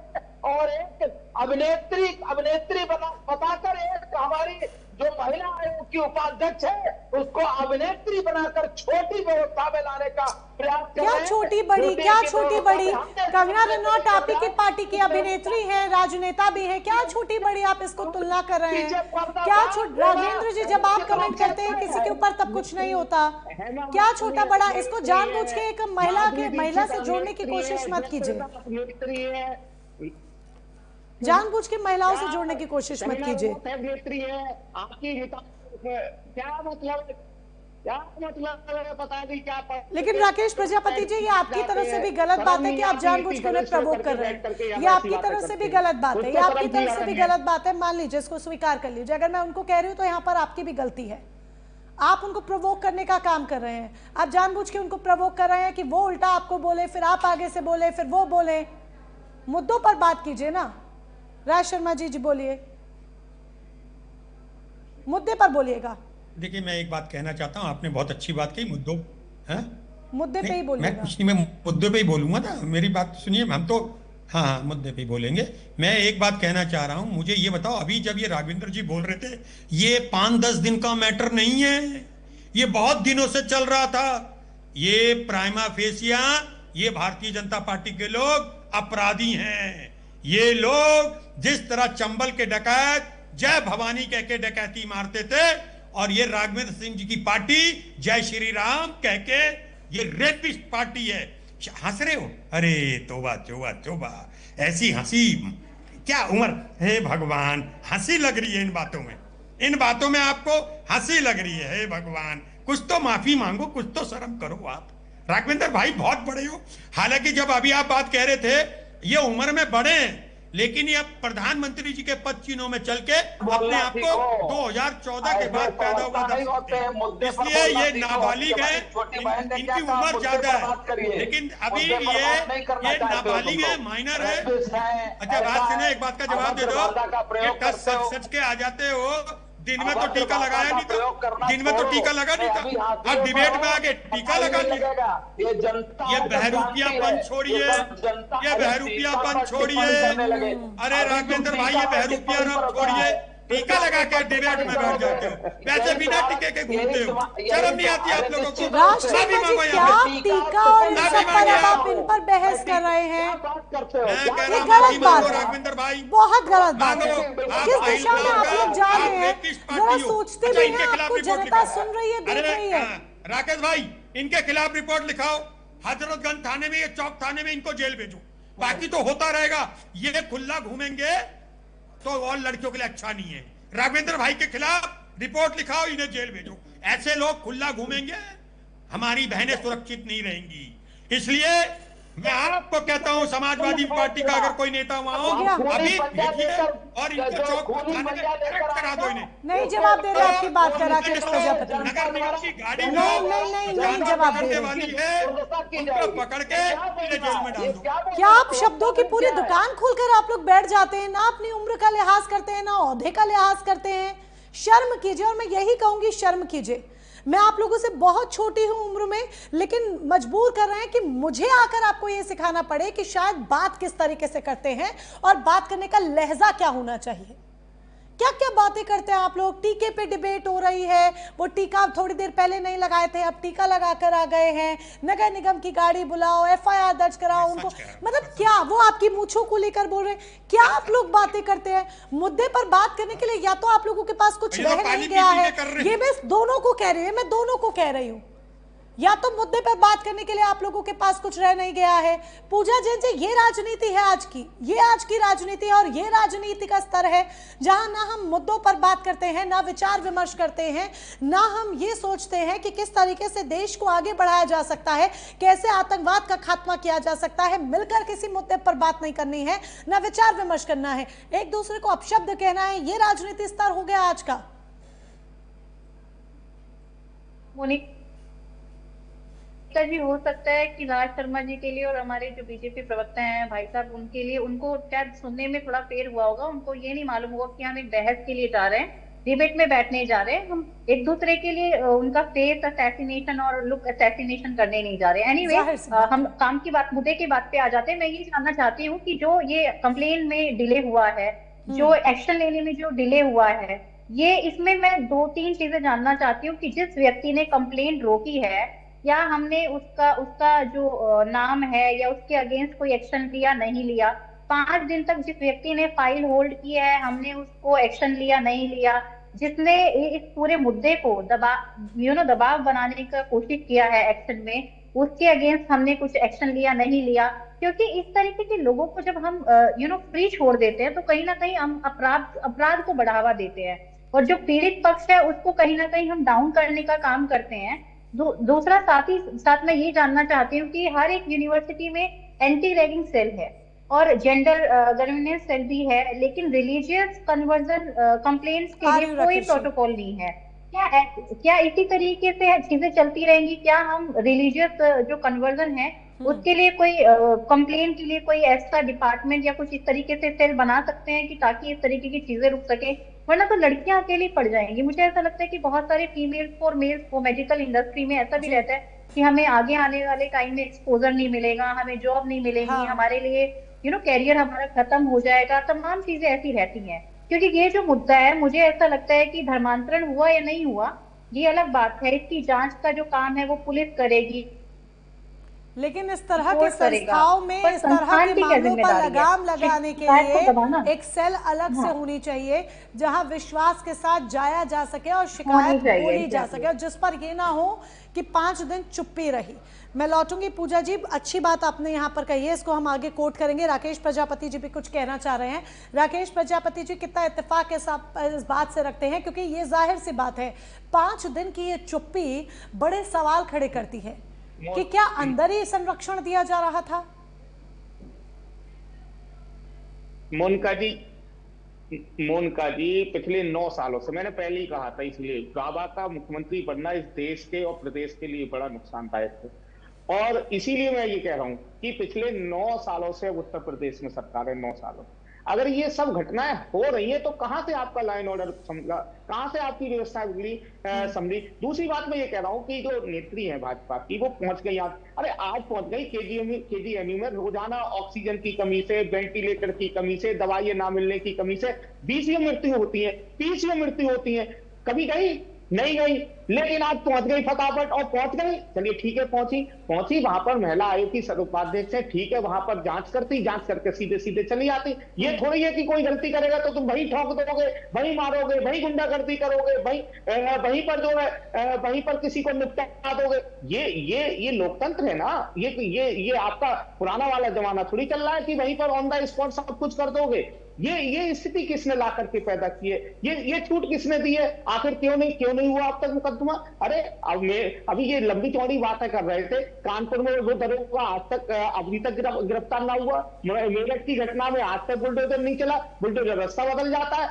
और एक अभिनेत्री बताकर एक हमारी जो महिला आयोग की उपाध्यक्ष है, उसको अभिनेत्री बनाकर छोटी व्यवस्था में लाने का प्रयास कर रहे हैं। क्या छोटी बड़ी, क्या छोटी बड़ी? कंगना रनौत आप ही की पार्टी की अभिनेत्री है, राजनेता भी है, क्या छोटी बड़ी आप इसको तुलना कर रहे हैं? क्या राघवेंद्र जी, जब आप कमेंट करते हैं किसी के ऊपर तब कुछ नहीं होता, क्या छोटा बड़ा? इसको जानबूझ के एक महिला से जोड़ने की कोशिश मत कीजिए, जानबूझ के महिलाओं से जोड़ने की कोशिश मत कीजिए। लेकिन राकेश प्रजापति जी, ये आपकी तरफ से भी गलत बात है कि आप जानबूझ कर उन्हें प्रवोक कर रहे हैं। ये आपकी तरफ से भी गलत बात है, ये आपकी तरफ से भी गलत बात है। मान लीजिए, इसको स्वीकार कर लीजिए, अगर मैं उनको कह रही हूँ तो यहाँ पर आपकी भी गलती है। आप उनको प्रवोक करने का काम कर रहे हैं, आप जानबूझ के उनको प्रवोक कर रहे हैं कि वो उल्टा आपको बोले, फिर आप आगे से बोले, फिर वो बोले। मुद्दों पर बात कीजिए ना। राज शर्मा जी बोलिए, मुद्दे पर बोलिएगा। देखिए, मैं एक बात कहना चाहता हूं, आपने बहुत अच्छी बात कही। मुद्दे पे ही बोलिएगा। मैं कुछ नहीं, मैं मुद्दे पे ही बोलूंगा ना, मेरी बात सुनिए। हम तो हाँ मुद्दे पे ही बोलेंगे। मैं एक बात कहना चाह रहा हूं, मुझे ये बताओ, अभी जब ये राघवेंद्र जी बोल रहे थे, ये 5-10 दिन का मैटर नहीं है, ये बहुत दिनों से चल रहा था। ये प्राइमा फेसिया, ये भारतीय जनता पार्टी के लोग अपराधी हैं। ये लोग जिस तरह चंबल के डकैत जय भवानी कह के डकैती मारते थे, और ये राघवेंद्र सिंह जी की पार्टी जय श्री राम कह के ये रेपिस्ट पार्टी है। हंस रहे हो? अरे तोबा तोबा तोबा, ऐसी हंसी क्या उम्र, हे भगवान, हंसी लग रही है इन बातों में, इन बातों में आपको हंसी लग रही है। हे भगवान, कुछ तो माफी मांगो, कुछ तो शर्म करो आप। राघवेंद्र भाई बहुत बड़े हो, हालांकि जब अभी आप बात कह रहे थे, ये उम्र में बड़े हैं, लेकिन ये प्रधानमंत्री जी के पद चिन्हों में चल के अपने आप को 2014 के बाद पैदा हुआ था, इसलिए ये नाबालिग है, इनकी उम्र ज्यादा है, लेकिन अभी ये नाबालिग है, माइनर है। अच्छा बात सुनो, एक बात का जवाब दे दो, सच के आ जाते हो, दिन में तो टीका लगाया नहीं था, दिन में तो टीका लगा नहीं था, अब डिबेट में आके टीका लगा लिया। ये बहरूपियापन छोड़िए, ये बहरूपियापन छोड़िए। अरे राघवेंद्र भाई, ये बहरूपिया छोड़िए, टीका लगा के डिबेट में बैठ जाते हो, वैसे बिना टीके के घूमते हो, शर्म नहीं आती आप लोगों को? क्या टीका और इन सब पर आप इन पर बहस कर रहे हैं? ये गलत बात है, राघवेंद्र भाई, बहुत गलत बात है। किस दिशा में आप लोग जा रहे हैं, जरा सोचते भी हैं। आपको जनता सुन रही है, देख रही है। राकेश भाई, इनके खिलाफ रिपोर्ट लिखाओ, हजरतगंज थाने में, ये चौक थाने में इनको जेल भेजो, बाकी तो होता रहेगा। ये खुला घूमेंगे तो और लड़कियों के लिए अच्छा नहीं है। राघवेंद्र भाई के खिलाफ रिपोर्ट लिखाओ, इन्हें जेल भेजो। ऐसे लोग खुला घूमेंगे, हमारी बहनें सुरक्षित नहीं रहेंगी। इसलिए मैं आपको कहता हूं, समाजवादी पार्टी का अगर कोई नेता वहां हो, अभी भेजिए और इनको चौक थाने में अरेस्ट करा दो। इन्हें नहीं जवाब दे रहे आपकी बात का राकेश प्रजापति। नगर निगम की गाड़ी नहीं जवाब दे वाली है, उनको पकड़ के इन्हें जेल में डाल दो। क्या आप शब्दों की पूरी दुकान खोलकर आप लोग बैठ जाते हैं? ना अपनी उम्र का लिहाज करते हैं, ना ओहदे का लिहाज करते हैं। शर्म कीजिए, और मैं यही कहूंगी, शर्म कीजिए। मैं आप लोगों से बहुत छोटी हूं उम्र में, लेकिन मजबूर कर रहे हैं कि मुझे आकर आपको यह सिखाना पड़े कि शायद बात किस तरीके से करते हैं और बात करने का लहजा क्या होना चाहिए। क्या क्या बातें करते हैं आप लोग। टीके पे डिबेट हो रही है, वो टीका थोड़ी देर पहले नहीं लगाए थे, अब टीका लगाकर आ गए हैं। नगर निगम की गाड़ी बुलाओ, FIR दर्ज कराओ उनको। मतलब क्या वो आपकी मूंछों को लेकर बोल रहे हैं? क्या आप लोग बातें करते हैं? मुद्दे पर बात करने के लिए या तो आप लोगों के पास कुछ रह नहीं गया है, ये मैं दोनों को कह रही हूँ, मैं दोनों को कह रही हूँ, या तो मुद्दे पर बात करने के लिए आप लोगों के पास कुछ रह नहीं गया है। पूजा जैन जी, ये राजनीति है आज की, ये आज की राजनीति है, और ये राजनीति का स्तर है जहां ना हम मुद्दों पर बात करते हैं, ना विचार विमर्श करते हैं, ना हम ये सोचते हैं कि किस तरीके से देश को आगे बढ़ाया जा सकता है, कैसे आतंकवाद का खात्मा किया जा सकता है। मिलकर किसी मुद्दे पर बात नहीं करनी है, ना विचार विमर्श करना है, एक दूसरे को अपशब्द कहना है। ये राजनीति स्तर हो गया आज का। जी हो सकता है कि राज शर्मा जी के लिए और हमारे जो बीजेपी प्रवक्ता हैं भाई साहब, उनके लिए, उनको शायद सुनने में थोड़ा फेर हुआ होगा। उनको ये नहीं मालूम होगा कि हम एक बहस के लिए जा रहे हैं, डिबेट में बैठने जा रहे हैं। हम एक दूसरे के लिए उनका फेस असैसिनेशन और लुक असैसिनेशन करने नहीं जा रहे हैं। एनीवे, हम काम की बात, मुद्दे की बात पे आ जाते हैं। मैं ये जानना चाहती हूँ कि जो ये कंप्लेन में डिले हुआ है, जो एक्शन लेने में जो डिले हुआ है, ये इसमें मैं 2-3 चीजें जानना चाहती हूँ कि जिस व्यक्ति ने कंप्लेन रोकी है, या हमने उसका जो नाम है या उसके अगेंस्ट कोई एक्शन लिया नहीं लिया। 5 दिन तक जिस व्यक्ति ने फाइल होल्ड की है, हमने उसको एक्शन लिया नहीं लिया। जिसने इस पूरे मुद्दे को दबाव बनाने का कोशिश किया है एक्शन में, उसके अगेंस्ट हमने कुछ एक्शन लिया नहीं लिया। क्योंकि इस तरीके के लोगों को जब हम फ्री छोड़ देते हैं, तो कहीं ना कहीं हम अपराध को बढ़ावा देते हैं, और जो पीड़ित पक्ष है उसको कहीं ना कहीं हम डाउन करने का काम करते हैं। दूसरा, साथ मैं ये जानना चाहती हूँ कि हर एक यूनिवर्सिटी में एंटी रैगिंग सेल है और जेंडर गवर्नेंस सेल भी है, लेकिन रिलीजियस कन्वर्जन कंप्लेंट्स के लिए कोई प्रोटोकॉल नहीं है। क्या इसी तरीके से चीजें चलती रहेंगी? क्या हम रिलीजियस जो कन्वर्जन है उसके लिए कोई कंप्लेन के लिए कोई ऐसा डिपार्टमेंट या कुछ इस तरीके से सेल बना सकते हैं कि ताकि इस तरीके की चीजें रुक सके? वरना तो लड़कियां अकेली पड़ जाएंगी। मुझे ऐसा लगता है कि बहुत सारे फीमेल्स और मेल्स को मेडिकल इंडस्ट्री में ऐसा भी रहता है कि हमें आगे आने वाले टाइम में एक्सपोजर नहीं मिलेगा, हमें जॉब नहीं मिलेगी, हमारे लिए कैरियर हमारा खत्म हो जाएगा। तमाम चीजें ऐसी रहती हैं। क्योंकि ये जो मुद्दा है, मुझे ऐसा लगता है कि धर्मांतरण हुआ या नहीं हुआ ये अलग बात है, इसकी जांच का जो काम है वो पुलिस करेगी, लेकिन इस तरह के संस्थाओं में इस तरह के मामलों पर लगाम लगाने के लिए एक सेल अलग से होनी चाहिए, जहां विश्वास के साथ जाया जा सके और शिकायत बोली जा सके, और जिस पर ये ना हो कि 5 दिन चुप्पी रही। मैं लौटूंगी पूजा जी, अच्छी बात आपने यहाँ पर कही है, इसको हम आगे कोट करेंगे। राकेश प्रजापति जी भी कुछ कहना चाह रहे हैं। राकेश प्रजापति जी, कितना इत्तेफाक के साथ इस बात से रखते हैं, क्योंकि ये जाहिर सी बात है 5 दिन की ये चुप्पी बड़े सवाल खड़े करती है कि क्या अंदर ही संरक्षण दिया जा रहा था? मोनिका जी, पिछले 9 सालों से, मैंने पहले ही कहा था, इसलिए बाबा का मुख्यमंत्री बनना इस देश के और प्रदेश के लिए बड़ा नुकसानदायक है। और इसीलिए मैं ये कह रहा हूं कि पिछले 9 सालों से उत्तर प्रदेश में सरकार है, 9 सालों। अगर ये सब घटनाएं हो रही है तो कहां से आपका लॉ एंड ऑर्डर समझा, कहां से आपकी व्यवस्था बिगड़ी समझी। दूसरी बात मैं ये कह रहा हूं कि जो नेत्री है भाजपा की वो पहुंच गई आज, अरे आज पहुंच गई केजीएमयू में रोजाना ऑक्सीजन की कमी से, वेंटिलेटर की कमी से, दवाइयां ना मिलने की कमी से 20 मृत्यु होती है, 30 मृत्यु होती है। कभी गई नहीं गई, लेकिन आज पहुंच गई फटाफट, और पहुंच गई, चलिए ठीक है, पहुंची वहां पर महिला आयोग की उपाध्यक्ष है, ठीक है, वहां पर जांच करके सीधे सीधे चली आती। ये थोड़ी है कि कोई गलती करेगा तो तुम वहीं ठोक दोगे, वहीं मारोगे, वहीं गुंडागर्दी करोगे, वहीं पर जो है वहीं पर किसी को निपटा दोगे। ये लोकतंत्र है ना, ये आपका पुराना वाला जमाना थोड़ी चल रहा है कि वहीं पर ऑन द स्पॉट सब कुछ कर दोगे। ये स्थिति किसने ला करके पैदा की है, ये छूट किसने दी है, आखिर क्यों नहीं हुआ अब तक मुकदमा। अरे अभी ये लंबी चौड़ी बातें कर रहे थे, कानपुर में वो दरोगा आज तक अभी तक गिरफ्तार ना हुआ, मेरठ की घटना में आज तक बुलडोजर नहीं चला, बुलडोजर रास्ता बदल जाता है,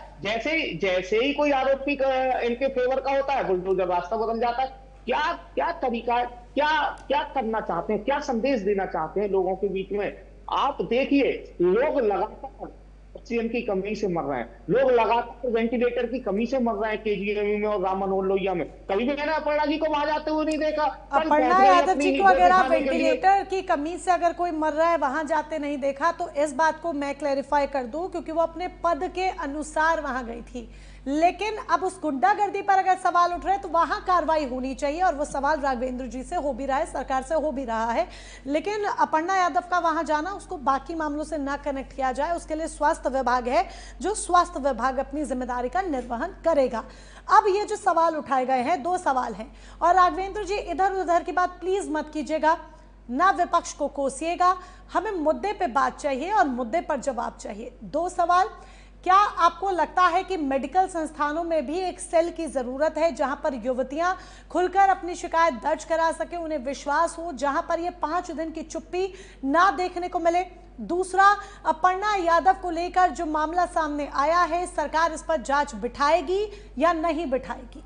जैसे ही कोई आरोपी इनके फेवर का होता है बुलडोजर रास्ता बदल जाता है। क्या तरीका है, क्या करना चाहते हैं, क्या संदेश देना चाहते हैं लोगों के बीच में। आप देखिए, लोग लगातार ऑक्सीजन की कमी से मर रहे हैं, लोग लगातार वेंटिलेटर की कमी से मर रहे हैं केजीएमयू में और राम मनोहर लोहिया में। कभी भी मैंने अपर्णा जी को वहां जाते हुए नहीं देखा। अपर्णा यादव जी को अगर आप वेंटिलेटर की कमी से अगर कोई मर रहा है वहां जाते नहीं देखा, तो इस बात को मैं क्लैरिफाई कर दूं, क्योंकि वो अपने पद के अनुसार वहां गई थी। लेकिन अब उस गुंडागर्दी पर अगर सवाल उठ रहे हैं तो वहां कार्रवाई होनी चाहिए, और वो सवाल राघवेंद्र जी से हो भी रहा है, सरकार से हो भी रहा है। लेकिन अपर्णा यादव का वहां जाना, उसको बाकी मामलों से ना कनेक्ट किया जाए, उसके लिए स्वास्थ्य विभाग है, जो स्वास्थ्य विभाग अपनी जिम्मेदारी का निर्वहन करेगा। अब ये जो सवाल उठाए गए हैं, 2 सवाल हैं, और राघवेंद्र जी इधर उधर की बात प्लीज मत कीजिएगा, ना विपक्ष को कोसिएगा, हमें मुद्दे पे बात चाहिए और मुद्दे पर जवाब चाहिए। 2 सवाल, क्या आपको लगता है कि मेडिकल संस्थानों में भी एक सेल की जरूरत है जहां पर युवतियां खुलकर अपनी शिकायत दर्ज करा सके, उन्हें विश्वास हो, जहां पर ये 5 दिन की चुप्पी ना देखने को मिले? दूसरा, अपर्णा यादव को लेकर जो मामला सामने आया है, सरकार इस पर जांच बिठाएगी या नहीं बिठाएगी?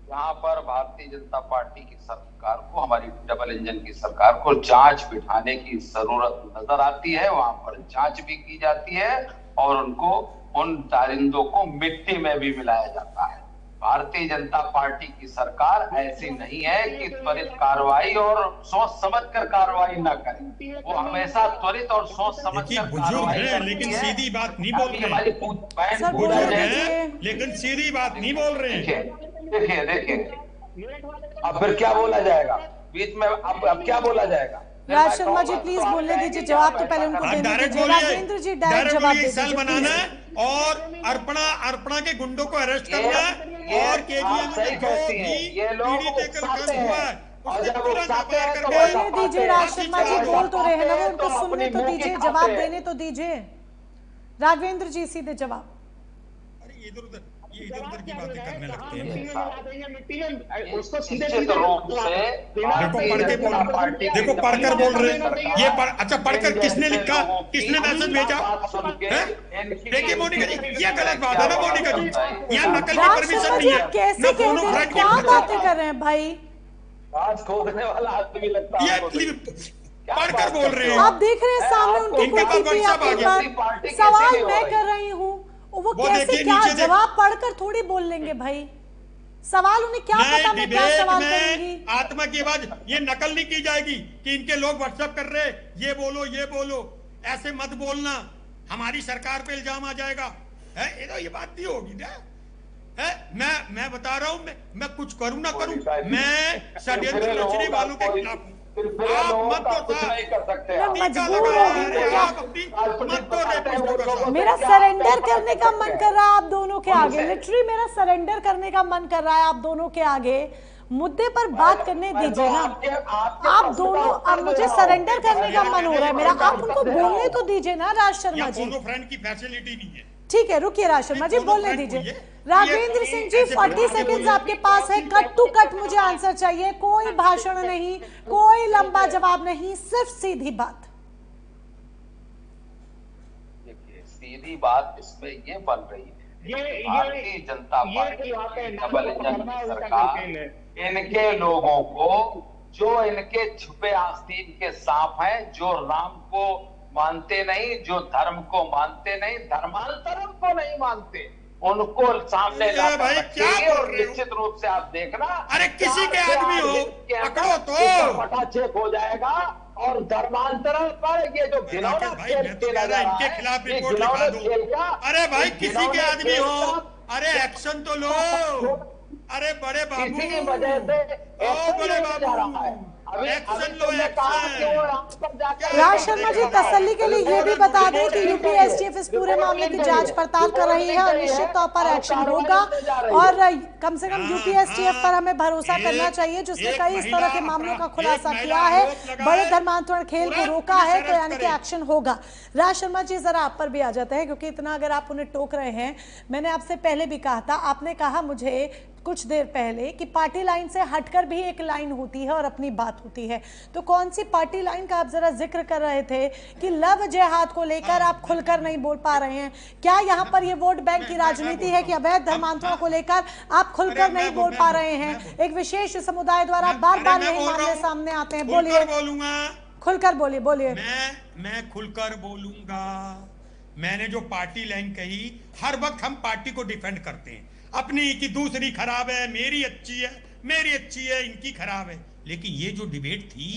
यहाँ पर भारतीय जनता पार्टी की सरकार को, हमारी डबल इंजन की सरकार को जांच बिठाने की जरूरत नजर आती है। वहां पर जांच भी की जाती है और उन दारिंदों को मिट्टी में भी मिलाया जाता है। भारतीय जनता पार्टी की सरकार ऐसी नहीं है कि त्वरित कार्रवाई और सोच समझ कर कार्रवाई न करे, वो हमेशा त्वरित और सोच समझ कर कार्रवाई करती है। लेकिन सीधी बात नहीं बोल रहे लेकिन सीधी बात नहीं बोल रहे हैं। देखिए अब फिर क्या बोला जाएगा बीच में, अब क्या बोला जाएगा? राज शर्मा जी प्लीज बोलने दीजिए, जवाब तो पहले उनको देने दीजिए। राजेंद्र जी डायरेक्ट जवाब दे दीजिए बनाना है और अर्पणा के गुंडों को अरेस्ट करना है, और बोलने दीजिए। राज शर्मा जी बोल तो रहे हैं ना, वो उनको सुनने तो दीजिए, जवाब देने तो दीजिए। राघवेंद्र जी सीधे जवाब। अरे इधर उधर की बातें करने लगते हैं। देखो पढ़कर बोल रहे हैं ये अच्छा पढ़कर किसने लिखा, किसने मैसेज भेजा? देखिए मोनिका जी, ये गलत बात है ना मोनिका जी, यहाँ नकल की परमिशन नहीं है। कैसे क्या बातें कर रहे हैं भाई? आज खोदने वाला आदमी लगता है, पढ़कर बोल रहे हैं। आप देख रहे हैं सामने उनके सवाल मैं कर रही हूँ, वो कैसे क्या जवाब पढ़कर थोड़ी बोल लेंगे भाई? सवाल उन्हें क्या पता मैं क्या सवाल करूंगी? आत्मा की आवाज, ये नकल नहीं की जाएगी कि इनके लोग व्हाट्सएप कर रहे ये बोलो, ऐसे मत बोलना, हमारी सरकार पे इल्जाम आ जाएगा। ये बात नहीं होगी ना। मैं बता रहा हूं, मैं कुछ करूं ना करूं, मैं षड्यंत्र रचने वालों के खिलाफ हूं। मेरा सरेंडर करने का मन कर रहा है आप दोनों के आगे, लिटरली मेरा सरेंडर करने का मन कर रहा है आप दोनों के आगे। मुद्दे पर बात करने दीजिए ना आप दोनों। अब मुझे सरेंडर करने का मन हो रहा है मेरा, आप उनको बोलने तो दीजिए ना। राज शर्मा जी फ्रेंड की फैसिलिटी नहीं है, ठीक है रुकिए, राज शर्मा जी बोलने दीजिए। राघवेंद्र सिंह जी 40 सेकंड्स आपके पास है, कट टू कट मुझे आंसर चाहिए, कोई भाषण नहीं, कोई लंबा जवाब नहीं, सिर्फ सीधी बात। देखिए सीधी बात इसमें ये बन रही है, Bharatiya Janata party double engine की सरकार इनके लोगों को जो इनके छुपे आस्तीन के सांप हैं, जो राम को मानते नहीं, जो धर्म को मानते नहीं, धर्मांतरण को नहीं मानते, उनको सामने लाकर रखेंगे और निश्चित रूप से आप देखना, अरे किसी के आदमी हो पकड़ो तो चेक हो जाएगा। और धर्मांतरण पर ये जो घिनौना खेल खेला जा रहा है, इनके खिलाफ रिपोर्ट लिखा दो। अरे भाई किसी के आदमी हो, अरे एक्शन तो लो। अरे बड़े बाबू, किसी वजह से बड़े बाबू एक्शन लो, राज शर्मा जी तसल्ली के लिए ये भी बता दें कि यूपी एसटीएफ इस पूरे मामले की जांच पड़ताल कर रही है और निश्चित तौर पर एक्शन होगा। और कम से कम यूपी एसटीएफ पर हमें भरोसा करना चाहिए, जिसने कई इस तरह के मामलों का खुलासा किया है, बड़े धर्मांतरण खेल को रोका है, तो यानी कि एक्शन होगा। राज शर्मा जी जरा आप पर भी आ जाते हैं, क्योंकि इतना अगर आप उन्हें टोक रहे हैं, मैंने आपसे पहले भी कहा था, आपने कहा मुझे कुछ देर पहले कि पार्टी लाइन से हटकर भी एक लाइन होती है और अपनी बात होती है। तो कौन सी पार्टी लाइन का आप जरा जिक्र कर रहे थे कि लव जिहाद को लेकर आप खुलकर नहीं बोल पा रहे हैं? क्या यहाँ पर ये वोट बैंक की राजनीति है कि अवैध धर्मांतरण को लेकर आप खुलकर नहीं बोल पा रहे हैं? एक विशेष समुदाय द्वारा बार बार यही मामले सामने आते हैं। बोलिए, खुलकर बोलिए, बोलिए। मैं खुलकर बोलूंगा। मैंने जो पार्टी लाइन कही, हर वक्त हम पार्टी को डिफेंड करते हैं, अपनी की दूसरी खराब है, मेरी अच्छी है, मेरी अच्छी है, इनकी खराब है। लेकिन ये जो डिबेट थी,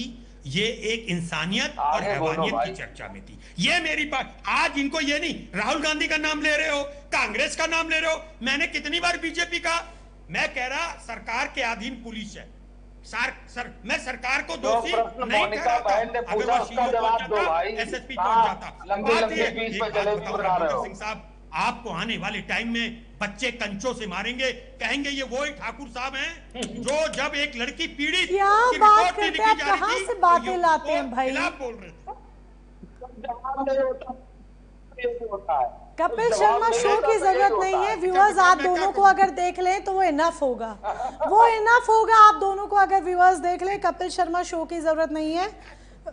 ये एक इंसानियत और हैवानियत की चर्चा में थी। ये मेरी बात, आज इनको ये नहीं, राहुल गांधी का नाम ले रहे हो, कांग्रेस का नाम ले रहे हो। मैंने कितनी बार बीजेपी का, मैं कह रहा सरकार के अधीन पुलिस है। मैं सरकार को दोषी नहीं कह रहा था। अगर वो सीओ पहुंच जाता, एसएसपी पहुंच जाता, बात ये सिंह साहब, आपको आने वाले टाइम में बच्चे कंचों से मारेंगे, कहेंगे ये वो ही ठाकुर साहब हैं जो जब एक लड़की पीड़ित क्या बात करते हैं, कहां से बातें लाते हैं भाई? बोल रहे कपिल शर्मा शो की जरूरत नहीं है। व्यूअर्स आप दोनों को अगर देख लें तो वो इनफ होगा, वो इनफ होगा। आप दोनों को अगर व्यूअर्स देख लें, कपिल शर्मा शो की जरूरत नहीं है,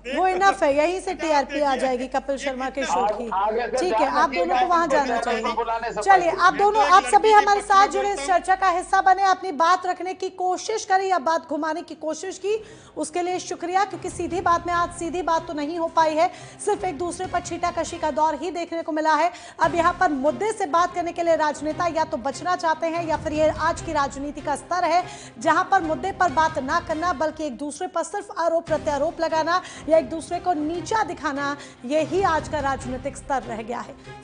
वो इनफ है। यहीं से टीआरपी आ जाएगी कपिल शर्मा के शो की। ठीक है, आप दोनों को वहां जाना चाहिए। चलिए, आप दोनों, आप सभी हमारे साथ जुड़े, इस चर्चा का हिस्सा बने, अपनी बात रखने की कोशिश करी या बात घुमाने की कोशिश की, उसके लिए शुक्रिया। क्योंकि सीधी बात में आज सीधी बात तो नहीं हो पाई है, सिर्फ एक दूसरे पर छींटाकशी का दौर ही देखने को मिला है। अब यहाँ पर मुद्दे से बात करने के लिए राजनेता या तो बचना चाहते हैं, या फिर ये आज की राजनीति का स्तर है जहां पर मुद्दे पर बात ना करना, बल्कि एक दूसरे पर सिर्फ आरोप प्रत्यारोप लगाना या एक दूसरे को नीचा दिखाना, यही आज का राजनीतिक स्तर रह गया है।